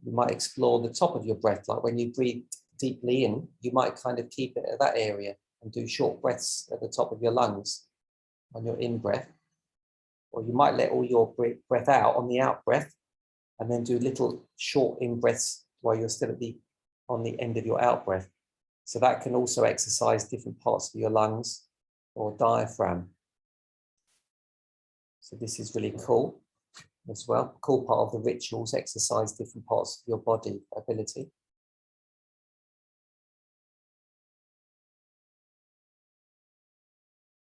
You might explore the top of your breath, like when you breathe deeply in, you might kind of keep it at that area and do short breaths at the top of your lungs on your in-breath. Or you might let all your breath out on the out-breath and then do little short in-breaths while you're still on the end of your out-breath. So that can also exercise different parts of your lungs or diaphragm. So this is really cool as well. Cool part of the rituals, exercise different parts of your body ability.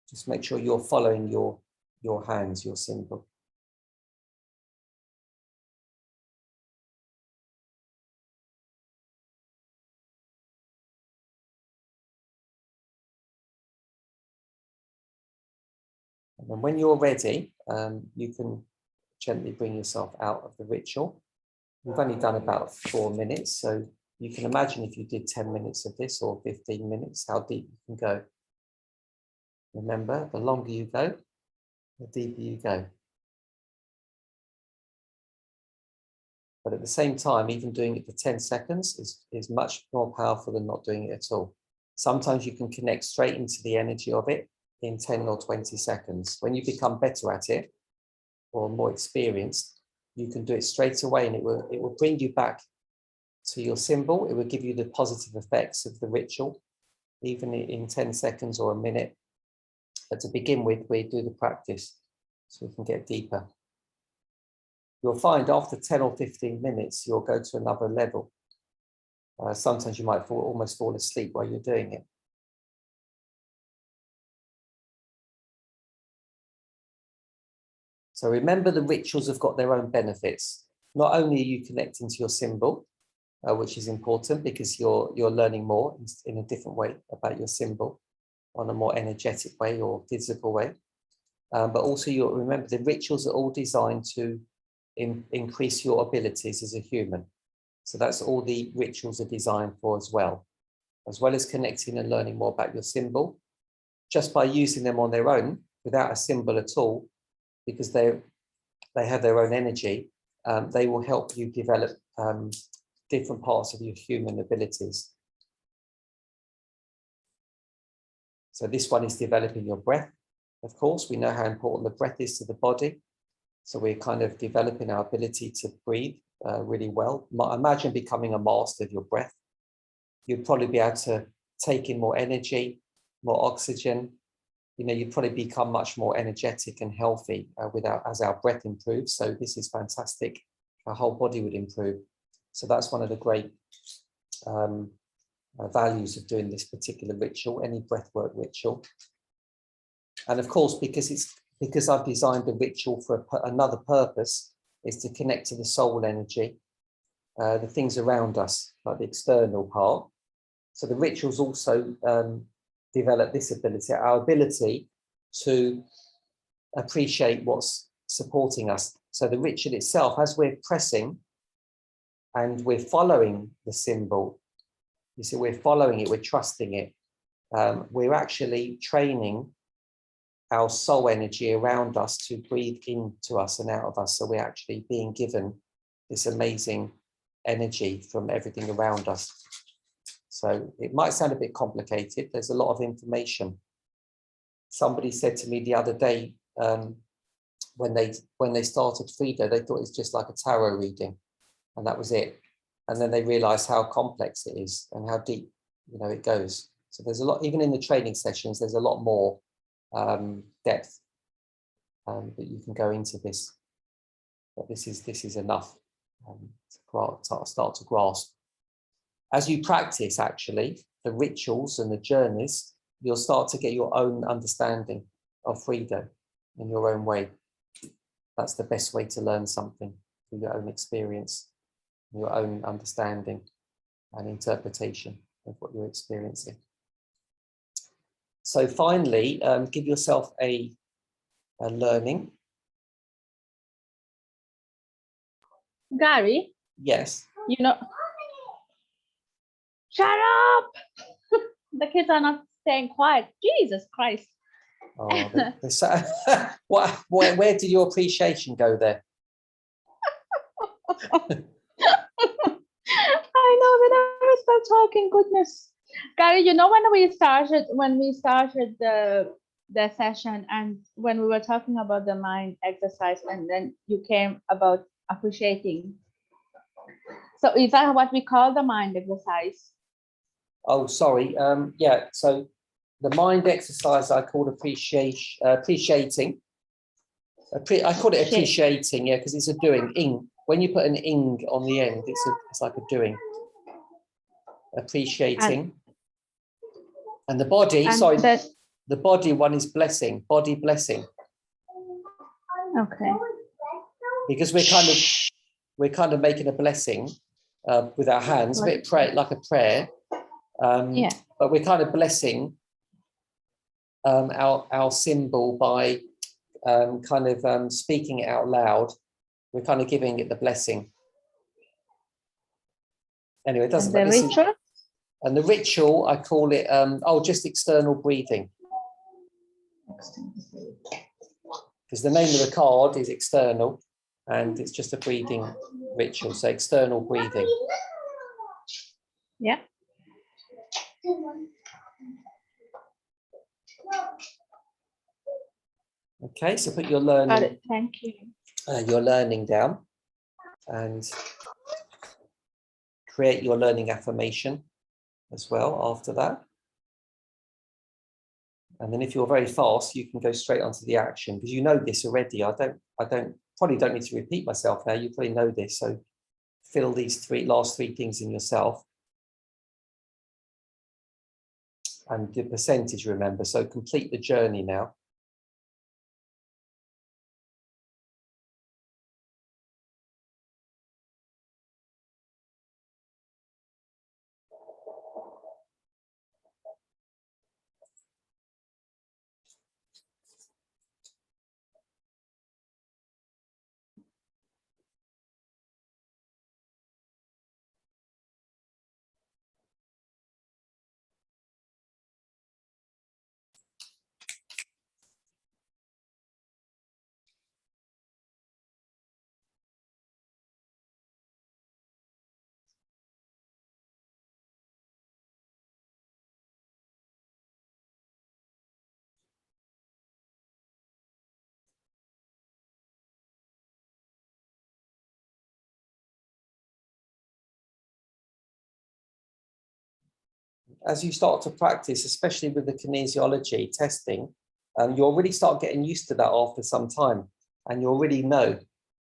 Just make sure you're following your hands, your symbol. And then when you're ready, you can gently bring yourself out of the ritual. We've only done about 4 minutes, so you can imagine if you did 10 minutes of this or 15 minutes, how deep you can go. Remember, the longer you go, the deeper you go. But at the same time, even doing it for 10 seconds is much more powerful than not doing it at all. Sometimes you can connect straight into the energy of it in 10 or 20 seconds. When you become better at it or more experienced, you can do it straight away and it will bring you back to your symbol. It will give you the positive effects of the ritual, even in 10 seconds or a minute. But to begin with, we do the practice so we can get deeper. You'll find after 10 or 15 minutes, you'll go to another level. Sometimes you might almost fall asleep while you're doing it. So remember, the rituals have got their own benefits. Not only are you connecting to your symbol, which is important because you're learning more in a different way about your symbol, on a more energetic way or physical way. But also you'll remember the rituals are all designed to increase your abilities as a human. So that's all the rituals are designed for as well as connecting and learning more about your symbol. Just by using them on their own, without a symbol at all, because they have their own energy, they will help you develop different parts of your human abilities. So this one is developing your breath. Of course, we know how important the breath is to the body. So we're kind of developing our ability to breathe really well. Imagine becoming a master of your breath. You'd probably be able to take in more energy, more oxygen. You know, you'd probably become much more energetic and healthy as our breath improves. So this is fantastic. Our whole body would improve. So that's one of the great values of doing this particular ritual, any breathwork ritual. And of course, because I've designed the ritual for another purpose, is to connect to the soul energy, the things around us, like the external part. So the rituals also develop this ability, our ability to appreciate what's supporting us. So the ritual itself, as we're pressing and we're following the symbol, you see, we're following it, we're trusting it. We're actually training our soul energy around us to breathe into us and out of us. So we're actually being given this amazing energy from everything around us. So it might sound a bit complicated. There's a lot of information. Somebody said to me the other day, when they started Frida, they thought it's just like a tarot reading, and that was it. And then they realized how complex it is and how deep, you know, it goes. So there's a lot, even in the training sessions, there's a lot more depth that you can go into this. But this is enough to start to grasp. As you practice, actually, the rituals and the journeys, you'll start to get your own understanding of Frida in your own way. That's the best way to learn something, through your own experience, your own understanding and interpretation of what you're experiencing. So finally, give yourself a learning. Gary? Yes. You know, shut up! The kids are not staying quiet. Jesus Christ. Oh, where did your appreciation go there? I know that I was still talking. Goodness, Gary, you know when we started the session, and when we were talking about the mind exercise, and then you came about appreciating. So is that what we call the mind exercise? Oh, sorry. Yeah. So the mind exercise I called appreciating. I call it appreciating, yeah, because it's a doing. Ing. When you put an ing on the end, it's like a doing. Appreciating. And the body, the body one is blessing. Body blessing. Okay. Because we're kind of making a blessing with our hands, a bit like a prayer. Yeah. But we're kind of blessing our symbol by kind of speaking it out loud. We're kind of giving it the blessing. Anyway, it doesn't matter. Ritual? And the ritual, I call it, just external breathing. Because the name of the card is external, and it's just a breathing ritual. So external breathing. Yeah. Okay, so put your learning. Thank you. Your learning down, and create your learning affirmation as well after that. And then if you're very fast, you can go straight onto the action, because you know this already. I probably don't need to repeat myself now. You probably know this. So fill these last three things in yourself. And the percentage, remember. So complete the journey now. as you start to practice, especially with the kinesiology testing, you already start getting used to that after some time, and you already know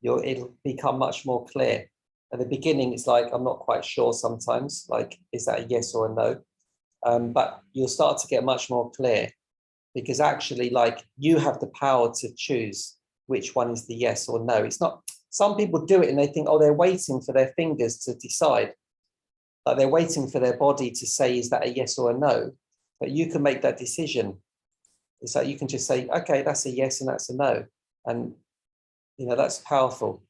it'll become much more clear. At the beginning, it's like, I'm not quite sure sometimes, like, is that a yes or a no? But you'll start to get much more clear, because actually, like, you have the power to choose which one is the yes or no. It's not, some people do it and they think, oh, they're waiting for their fingers to decide. Like, they're waiting for their body to say, is that a yes or a no? But you can make that decision. It's like you can just say, okay, that's a yes and that's a no. And, you know, that's powerful.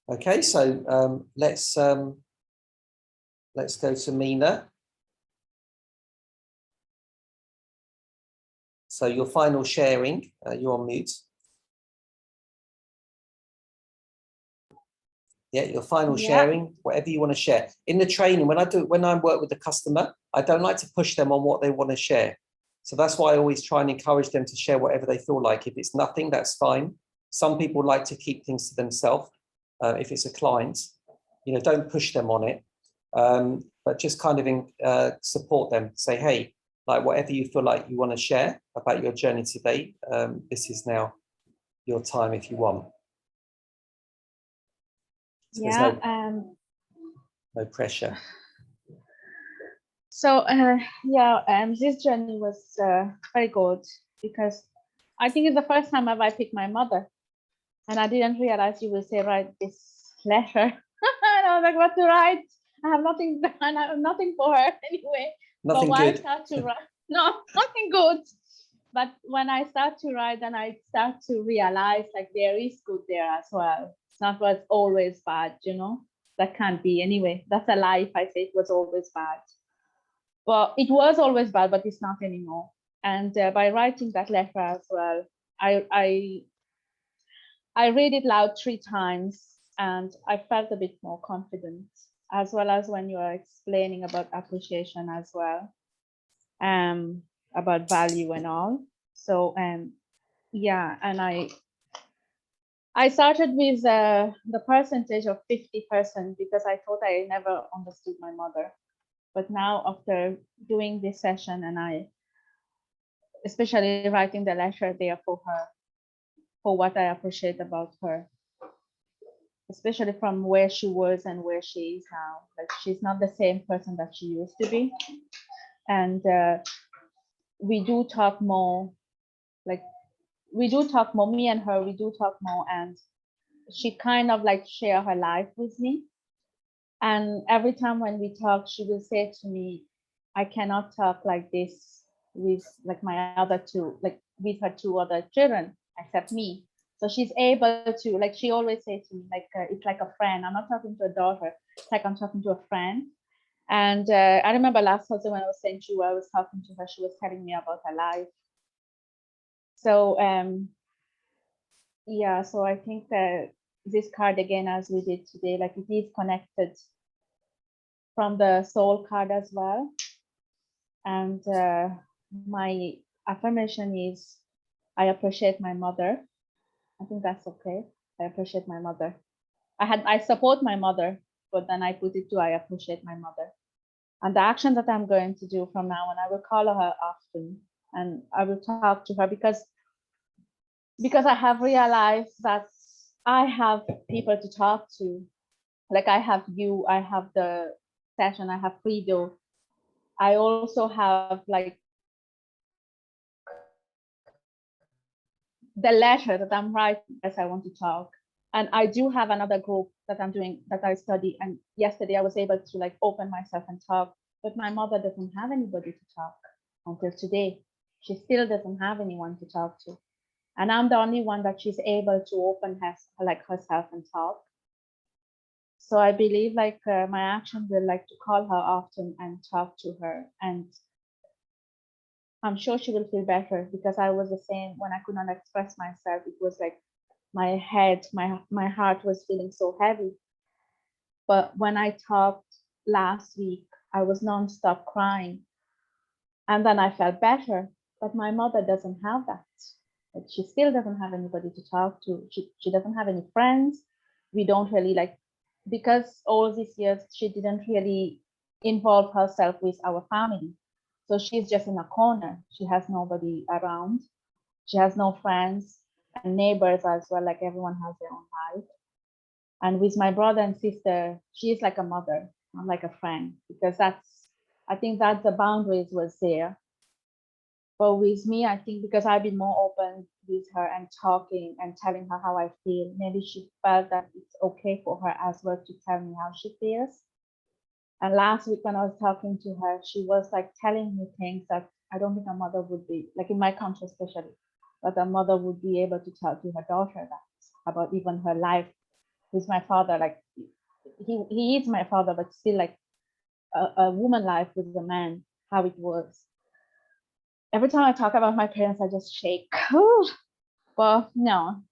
Okay, so let's go to Mina. So your final sharing, you're on mute. Yeah, your final sharing, whatever you want to share. In the training, when I work with the customer, I don't like to push them on what they want to share. So that's why I always try and encourage them to share whatever they feel like. If it's nothing, that's fine. Some people like to keep things to themselves. If it's a client, you know, don't push them on it, but just kind of support them. Say, hey, like, whatever you feel like you want to share about your journey today, this is now your time if you want. So no pressure. So this journey was very good, because I think it's the first time I picked my mother, and I didn't realize you will say, write this letter. And I was like, what to write? I have nothing done. I have nothing for her anyway. Nothing but good. I start to write, no, nothing good. But when I start to write, then I start to realize, like, there is good there as well. It's not what's always bad, you know. That can't be anyway. That's a lie if I say it was always bad. Well, it was always bad, but it's not anymore. And by writing that letter as well, I read it loud 3 times, and I felt a bit more confident, as well as when you are explaining about appreciation as well, about value and all. So yeah, and I started with the percentage of 50%, because I thought I never understood my mother. But now, after doing this session, and I especially writing the letter there for her, for what I appreciate about her, especially from where she was and where she is now. Like, she's not the same person that she used to be. And we do talk more, like, we do talk more, me and her, we do talk more, and she kind of like share her life with me. And every time when we talk, she will say to me, I cannot talk like this with, like, my other two, like, with her 2 other children, except me. So she's able to, like, she always says to me, like, it's like a friend. I'm not talking to a daughter. It's like I'm talking to a friend. And I remember last Thursday when I was saying to you, I was talking to her, she was telling me about her life. So yeah, so I think that this card, again, as we did today, like, it is connected from the soul card as well. And my affirmation is, I appreciate my mother. I think that's okay. I appreciate my mother. I support my mother, but then I put it to, I appreciate my mother. And the action that I'm going to do from now on, I will call her often, and I will talk to her, because I have realized that I have people to talk to. Like, I have you, I have the session, I have Frido. I also have, like, the letter that I'm writing as I want to talk. And I do have another group that I'm doing, that I study. And yesterday I was able to, like, open myself and talk, but my mother doesn't have anybody to talk until today. She still doesn't have anyone to talk to. And I'm the only one that she's able to open herself and talk. So I believe, like, my action will, like, to call her often and talk to her. And I'm sure she will feel better, because I was the same when I could not express myself. It was like my head, my heart was feeling so heavy. But when I talked last week, I was nonstop crying. And then I felt better. But my mother doesn't have that. Like, she still doesn't have anybody to talk to. She doesn't have any friends. We don't really like, because all these years she didn't really involve herself with our family. So she's just in a corner. She has nobody around. She has no friends and neighbors as well. Like, everyone has their own life. And with my brother and sister, she is like a mother, not like a friend, because I think that the boundaries was there. But with me, I think because I've been more open with her and talking and telling her how I feel, maybe she felt that it's okay for her as well to tell me how she feels. And last week when I was talking to her, she was like telling me things that I don't think a mother would be, like in my country especially, but a mother would be able to tell to her daughter that about even her life with my father. Like, he is my father, but still, like, a woman life with a man, how it was. Every time I talk about my parents, I just shake. Well, no,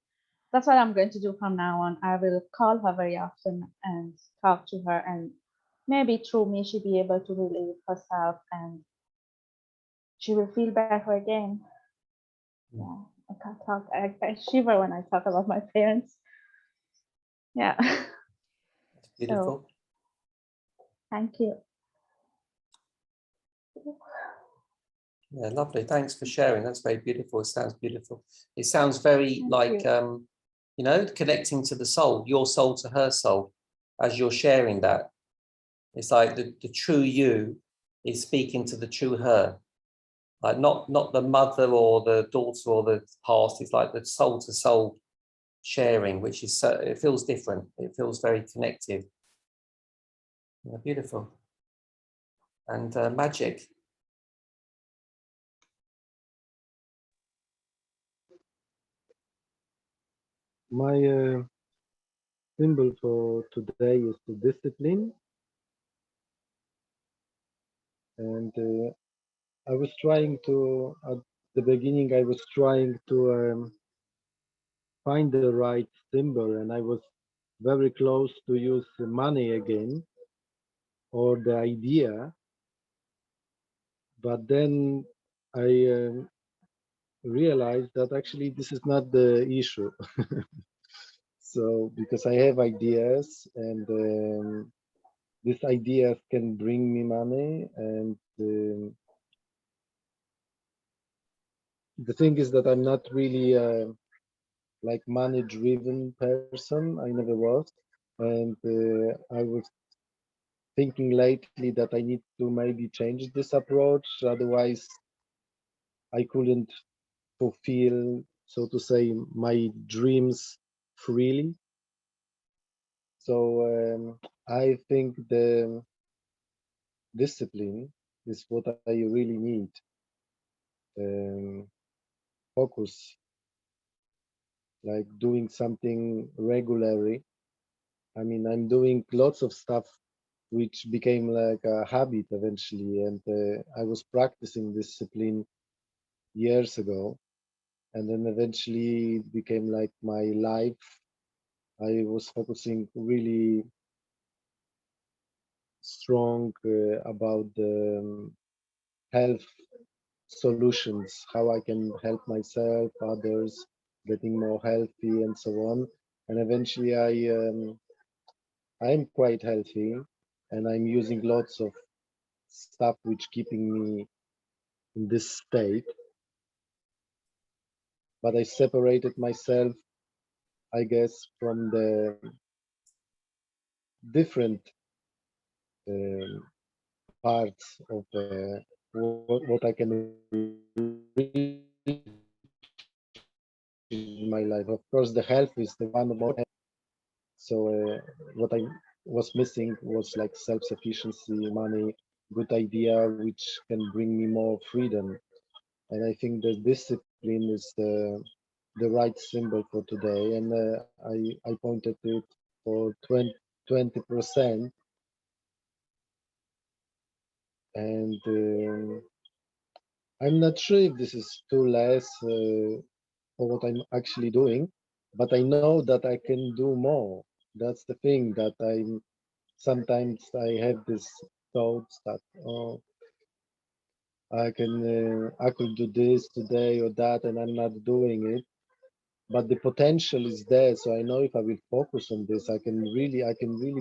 that's what I'm going to do from now on. I will call her very often and talk to her, and maybe through me she'll be able to relieve herself and she will feel better again. Yeah, I can't talk. I shiver when I talk about my parents. Yeah. Beautiful. So, thank you. Yeah, lovely. Thanks for sharing. That's very beautiful. It sounds beautiful. It sounds very Thank like, you. you know, connecting to the soul, your soul to her soul, as you're sharing that. It's like the true you is speaking to the true her. Like, not the mother or the daughter or the past. It's like the soul to soul sharing, which is so, it feels different. It feels very connected. Yeah, beautiful. And magic. My symbol for today is the discipline, and I was trying to, at the beginning, I was trying to find the right symbol, and I was very close to use money again or the idea, but then I realized that actually this is not the issue. So because I have ideas, and these ideas can bring me money, and the thing is that I'm not really like money driven person. I never was, and I was thinking lately that I need to maybe change this approach, otherwise I couldn't fulfill, so to say, my dreams freely. So I think the discipline is what I really need. Focus, like doing something regularly. I mean, I'm doing lots of stuff which became like a habit eventually, and I was practicing discipline years ago, and then eventually it became like my life. I was focusing really strong about the health solutions, how I can help myself, others, getting more healthy, and so on. And eventually, I'm quite healthy, and I'm using lots of stuff which keeping me in this state. But I separated myself, I guess, from the different um, parts of what I can reach in my life. Of course, the health is the one of more. So what I was missing was like self-sufficiency, money, good idea, which can bring me more freedom. And I think that discipline is the right symbol for today. And I pointed to it for 20%. And I'm not sure if this is too less for what I'm actually doing, but I know that I can do more. That's the thing that I'm sometimes I have this thoughts that, oh, I could do this today or that, and I'm not doing it. But the potential is there, so I know if I will focus on this, I can really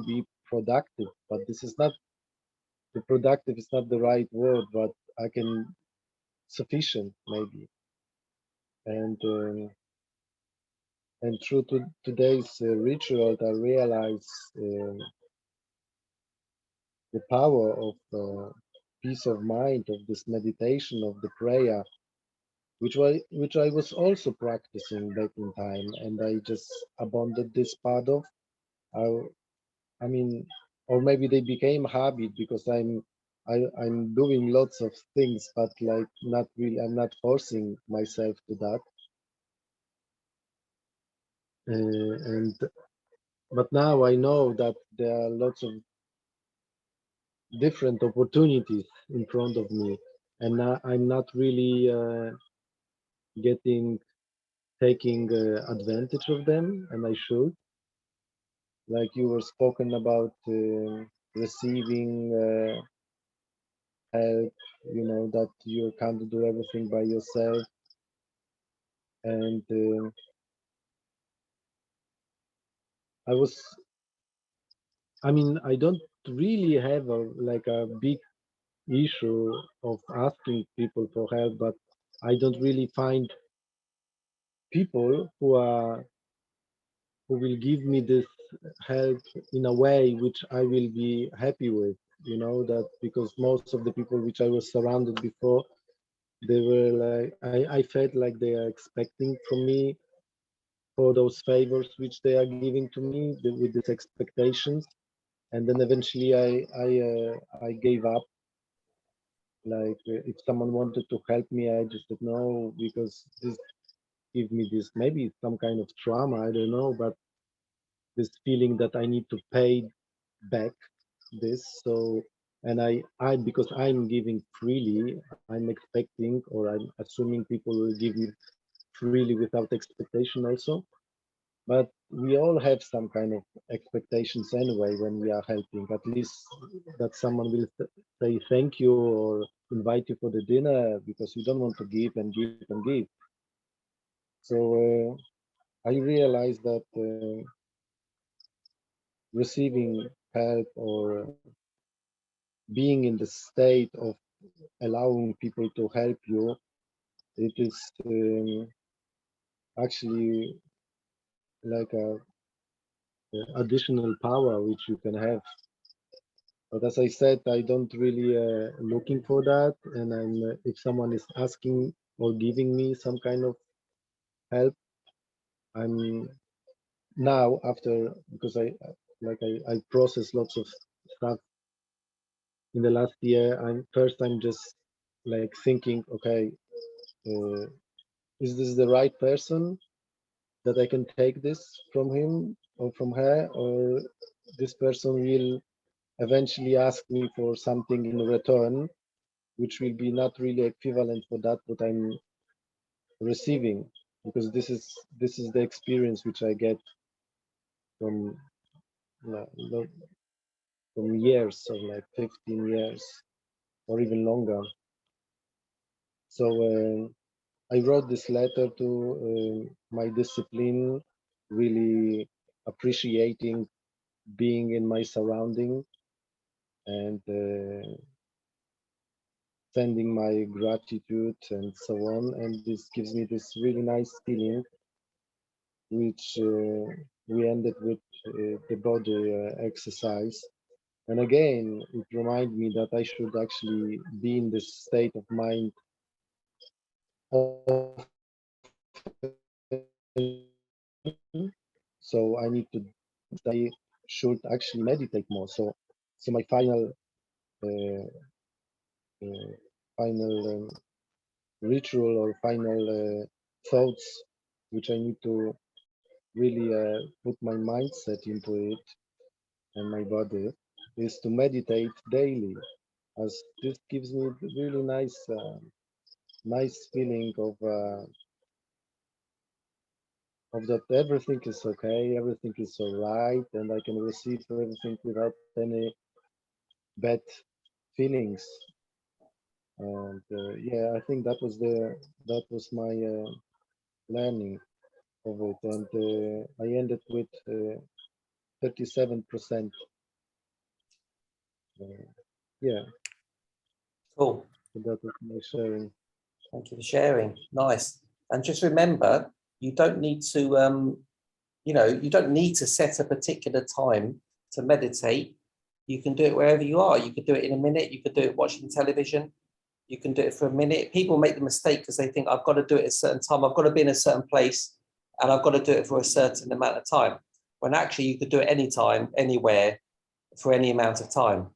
be productive. But this is not the productive is not the right word, but I can sufficient maybe. And through to today's ritual, I realize the power of peace of mind, of this meditation, of the prayer, which I was also practicing back in time, and I just abandoned this part of. I, I mean, or maybe they became habit because I'm doing lots of things, but like not really. I'm not forcing myself to that. And but now I know that there are lots of different opportunities in front of me, and now I'm not really getting taking advantage of them, and I should. Like you were spoken about receiving help, that you can't do everything by yourself, and I was, I mean, I don't really have a big issue of asking people for help, but I don't really find people who will give me this help in a way which I will be happy with. That because most of the people which I was surrounded before, they were like I felt like they are expecting from me for those favors which they are giving to me with these expectations, and then eventually I gave up. Like if someone wanted to help me, I just said no because this give me this maybe some kind of trauma, I don't know, but this feeling that I need to pay back this. So, and I because I'm giving freely, I'm expecting or I'm assuming people will give me freely without expectation also. But we all have some kind of expectations anyway when we are helping. At least that someone will say thank you or invite you for the dinner because you don't want to give and give and give. So I realized that receiving help or being in the state of allowing people to help you, it is actually like a additional power which you can have. But as I said, I don't really looking for that, and if someone is asking or giving me some kind of help, I'm now after because I process lots of stuff in the last year. I'm just like thinking, okay, uh, is this the right person that I can take this from him or from her, or this person will eventually ask me for something in return, which will be not really equivalent for that what I'm receiving, because this is the experience which I get from from years of like 15 years or even longer. So I wrote this letter to my discipline, really appreciating being in my surrounding and sending my gratitude and so on. And this gives me this really nice feeling, which we ended with the body exercise. And again, it reminded me that I should actually be in this state of mind so I need to I should actually meditate more. So my uh, final ritual or final thoughts, which I need to really put my mindset into it and my body, is to meditate daily, as this gives me really nice feeling of that everything is okay, everything is all right, and I can receive everything without any bad feelings. And yeah, I think that was my learning of it, and I ended with 37%. Yeah, Cool. so that was my sharing. Thank you for sharing. Nice. And just remember, you don't need to, you don't need to set a particular time to meditate. You can do it wherever you are. You could do it in a minute. You could do it watching television. You can do it for a minute. People make the mistake because they think I've got to do it at a certain time. I've got to be in a certain place and I've got to do it for a certain amount of time. When actually you could do it anytime, anywhere, for any amount of time.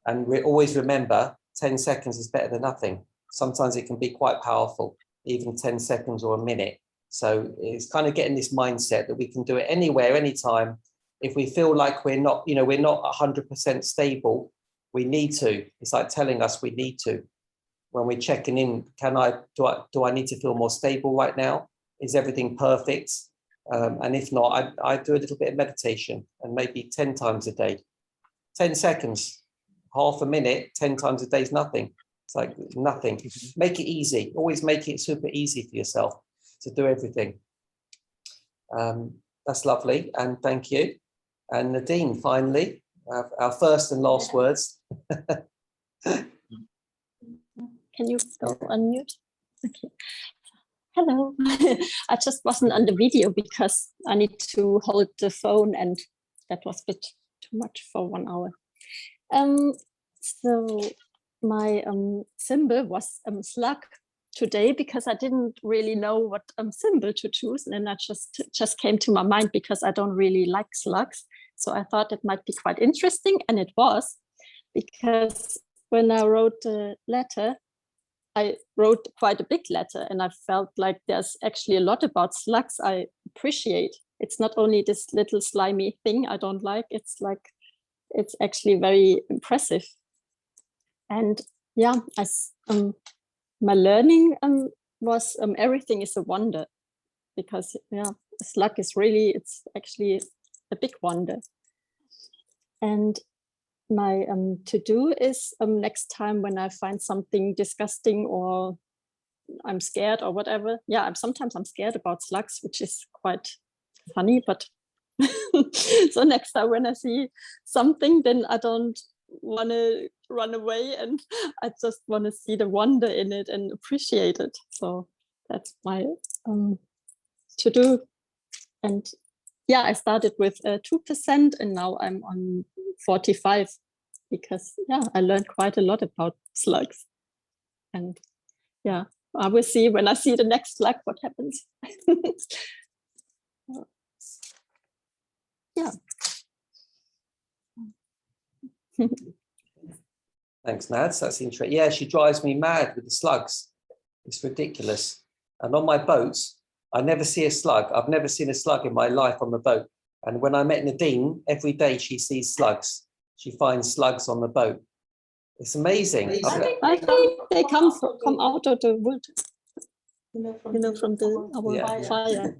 And we always remember 10 seconds is better than nothing. Sometimes it can be quite powerful, even 10 seconds or a minute. So it's kind of getting this mindset that we can do it anywhere, anytime. If we feel like we're not 100% stable, we need to. It's like telling us we need to. When we're checking in, do I need to feel more stable right now? Is everything perfect? And if not, I do a little bit of meditation, and maybe 10 times a day. 10 seconds, half a minute, 10 times a day is nothing. It's like nothing. Make it easy. Always make it super easy for yourself to do everything. That's lovely. And thank you. And Nadine, finally, our first and last words. Can you go on mute? Okay. Hello. I just wasn't on the video because I need to hold the phone, and that was a bit too much for 1 hour. So my symbol was slug today, because I didn't really know what symbol to choose, and then that just came to my mind because I don't really like slugs. So I thought it might be quite interesting, and it was, because when I wrote the letter, I wrote quite a big letter, and I felt like there's actually a lot about slugs I appreciate. It's not only this little slimy thing I don't like, it's actually very impressive. And yeah, my learning was everything is a wonder, because yeah, a slug is it's actually a big wonder. And my to-do is next time when I find something disgusting or I'm scared or whatever. Yeah, sometimes I'm scared about slugs, which is quite funny, but so next time when I see something, then I don't want to run away, and I just want to see the wonder in it and appreciate it. So that's my to-do. And yeah, I started with 2%, and now I'm on 45, because yeah, I learned quite a lot about slugs. And yeah, I will see when I see the next slug what happens. Yeah. Thanks, Nads. That's interesting. Yeah, she drives me mad with the slugs. It's ridiculous. And on my boats, I never see a slug. I've never seen a slug in my life on the boat. And when I met Nadine, every day she sees slugs. She finds slugs on the boat. It's amazing. I think they come out of the wood. From the fire.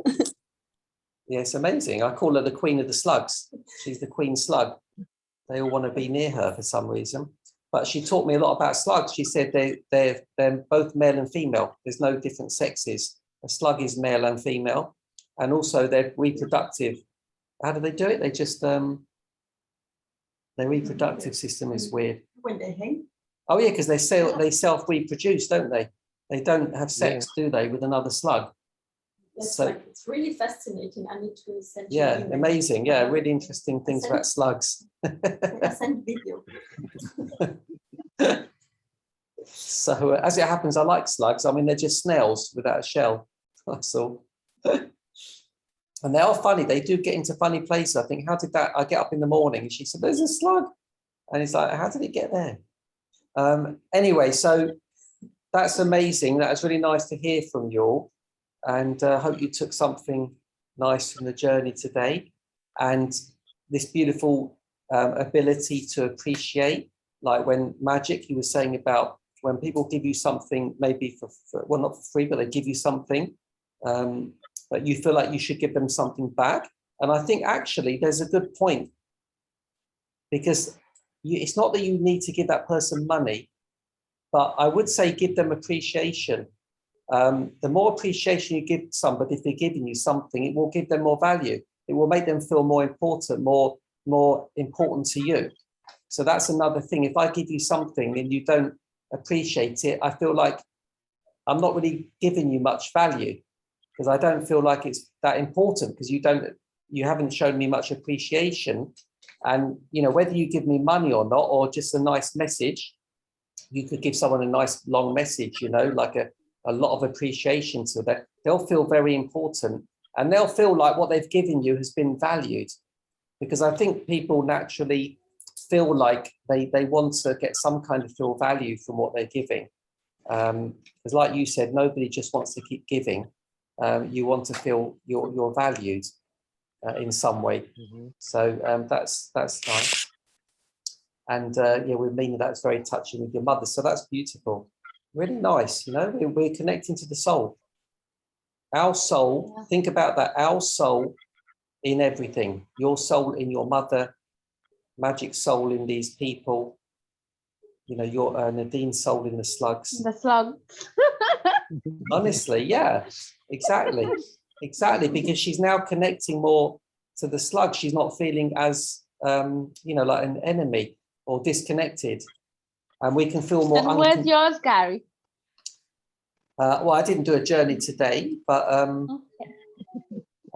Yeah, it's amazing. I call her the queen of the slugs. She's the queen slug. They all want to be near her for some reason. But she taught me a lot about slugs. She said they're both male and female. There's no different sexes. A slug is male and female. And also they're reproductive. How do they do it? They just, their reproductive system is weird. When they hang. Oh yeah, because they self-reproduce, don't they? They don't have sex, do they, with another slug? It's really fascinating. I need to send you. Yeah, amazing. Yeah, really interesting things about slugs. I send video. So as it happens, I like slugs. I mean, they're just snails without a shell. That's all. And they are funny. They do get into funny places. I think, how did that? I get up in the morning and she said, "There's a slug," and it's like, how did it get there? Anyway, so that's amazing. That was really nice to hear from you all. And I hope you took something nice from the journey today, and this beautiful ability to appreciate, like when Magic, he was saying about when people give you something, maybe for well, not for free, but they give you something, but you feel like you should give them something back. And I think actually there's a good point, because it's not that you need to give that person money, but I would say give them appreciation. The more appreciation you give somebody, if they're giving you something, it will give them more value. It will make them feel more important, more important to you. So that's another thing. If I give you something and you don't appreciate it, I feel like I'm not really giving you much value, because I don't feel like it's that important, because you haven't shown me much appreciation. And whether you give me money or not, or just a nice message, you could give someone a nice long message, like a lot of appreciation to that. They'll feel very important, and they'll feel like what they've given you has been valued, because I think people naturally feel like they want to get some kind of feel value from what they're giving. Because like you said, nobody just wants to keep giving. You want to feel you're valued in some way. Mhm. So that's nice. And with Mina, that's very touching with your mother. So that's beautiful. Really nice. We're connecting to the soul. Our soul, Yeah. think about that. Our soul in everything. Your soul in your mother, magic soul in these people. Your Nadine's soul in the slugs. The slug. Honestly, yeah, exactly, because she's now connecting more to the slug. She's not feeling as like an enemy or disconnected, and we can feel more. And where's yours, Gary? Well, I didn't do a journey today, but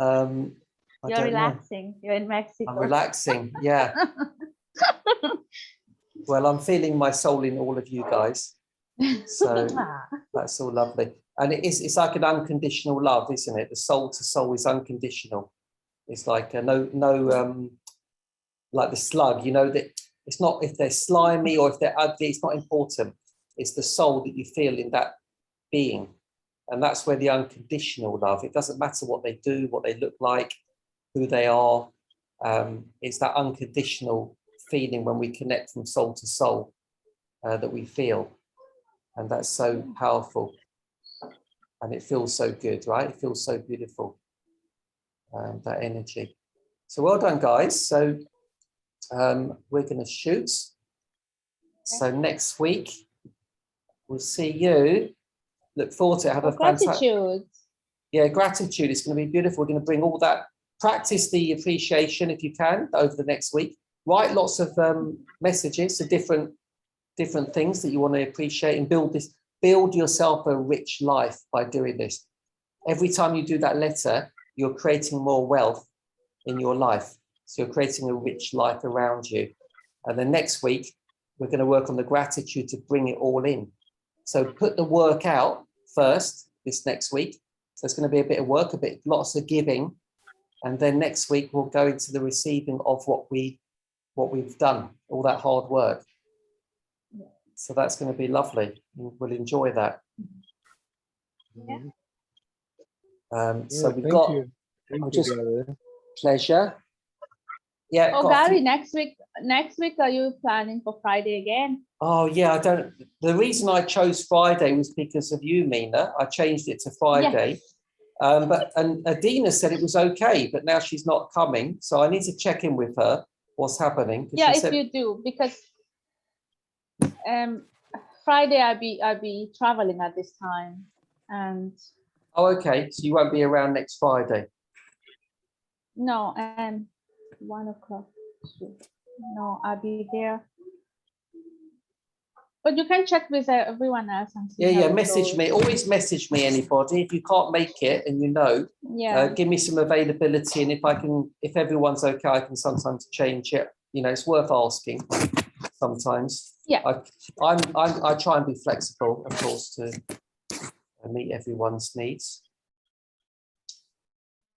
Okay. I You're don't know. relaxing. You're in Mexico. I'm relaxing. Yeah. Well, I'm feeling my soul in all of you guys, so that's all lovely. And it's like an unconditional love, isn't it? The soul to soul is unconditional. It's like no like the slug, that it's not if they're slimy or if they're ugly, it's not important. It's the soul that you feel in that being. And that's where the unconditional love, it doesn't matter what they do, what they look like, who they are. It's that unconditional feeling when we connect from soul to soul that we feel. And that's so powerful. And it feels so good, right? It feels so beautiful, that energy. So well done, guys. So we're going to shoot. So next week, we'll see you. Look forward to it. Have a fantastic... Gratitude. Yeah, gratitude. It's going to be beautiful. We're going to bring all that. Practice the appreciation if you can over the next week. Write lots of messages to different things that you want to appreciate, and build yourself a rich life by doing this. Every time you do that letter, you're creating more wealth in your life. So you're creating a rich life around you. And then next week, we're going to work on the gratitude to bring it all in. So put the work out first this next week. So it's going to be a bit of work, lots of giving. And then next week, we'll go into the receiving of what we've done, all that hard work. So that's going to be lovely. We'll enjoy that. Mhm. So Yeah, we've thank got you. Thank you, Gary. pleasure. Yeah. Oh, got a few- Gary, next week, are you planning for Friday again? Oh yeah, the reason I chose Friday was because of you, Mina. I changed it to Friday. But Adina said it was okay, but now she's not coming. So I need to check in with her, what's happening. Yeah, she if said, you do, because Friday I'll be traveling at this time, and oh, okay. So you won't be around next Friday. no, 1 o'clock. No, I'll be there. But you can check with everyone else and see. Yeah. how it Message goes. me. Always message me, anybody. If you can't make it and Yeah. give me some availability. And if everyone's okay, I can sometimes change it. It's worth asking sometimes. Yeah. I try and be flexible, of course, to meet everyone's needs.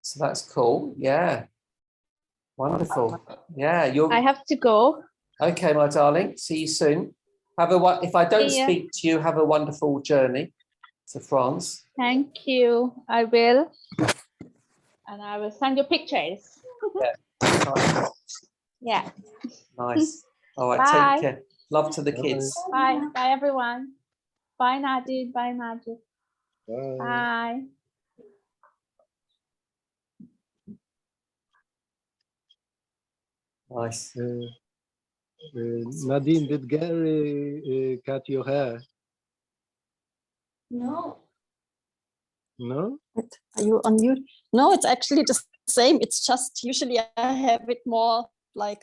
So that's cool. Yeah. Wonderful. Yeah. I have to go. Okay, my darling. See you soon. If I don't See ya. speak to you, have a wonderful journey to France. Thank you. I will. And I will send you pictures. Nice. Yeah. Nice. All right, Bye. take care. Love to the Bye. kids. Bye. Bye, everyone. Bye, Nadine. Bye, Magic. Bye. Bye. Nice. Nadine, did Gary cut your hair? No. No? Are you on mute? No, it's actually the same. It's just usually I have it more like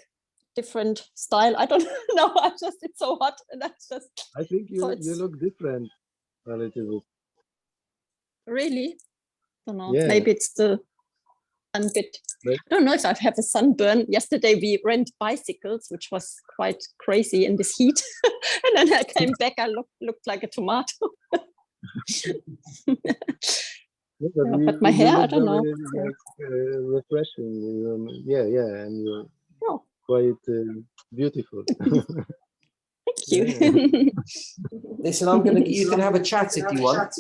different style. I don't know. It's so hot, and I just I think So you it's- look different a little bit. really don't know. Yeah. Maybe it's I'm a bit. But- I don't know if I have a sunburn. Yesterday we rent bicycles, which was quite crazy in this heat, and then I came back. I looked like a tomato. Yeah, Yeah, you- but my you hair, I look don't know. very, like, refreshing. Yeah, and you're Oh, quite beautiful. thank you. Listen, you can have a chat if you want,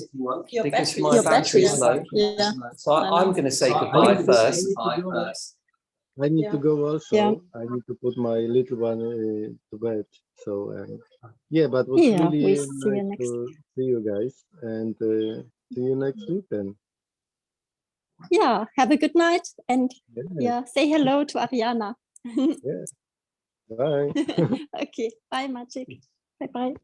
Your because battery, my your battery's battery. low. Yeah. So I I'm know. going to say I goodbye need first. I need to go also. Yeah. I need to put my little one to bed. So yeah, but it was Yeah, really we see you nice next. to see you guys, and see you next week then. Yeah, have a good night, and Yeah, yeah, say hello to Ariana. yeah. Bye. Okay, bye, Magic. Bye bye.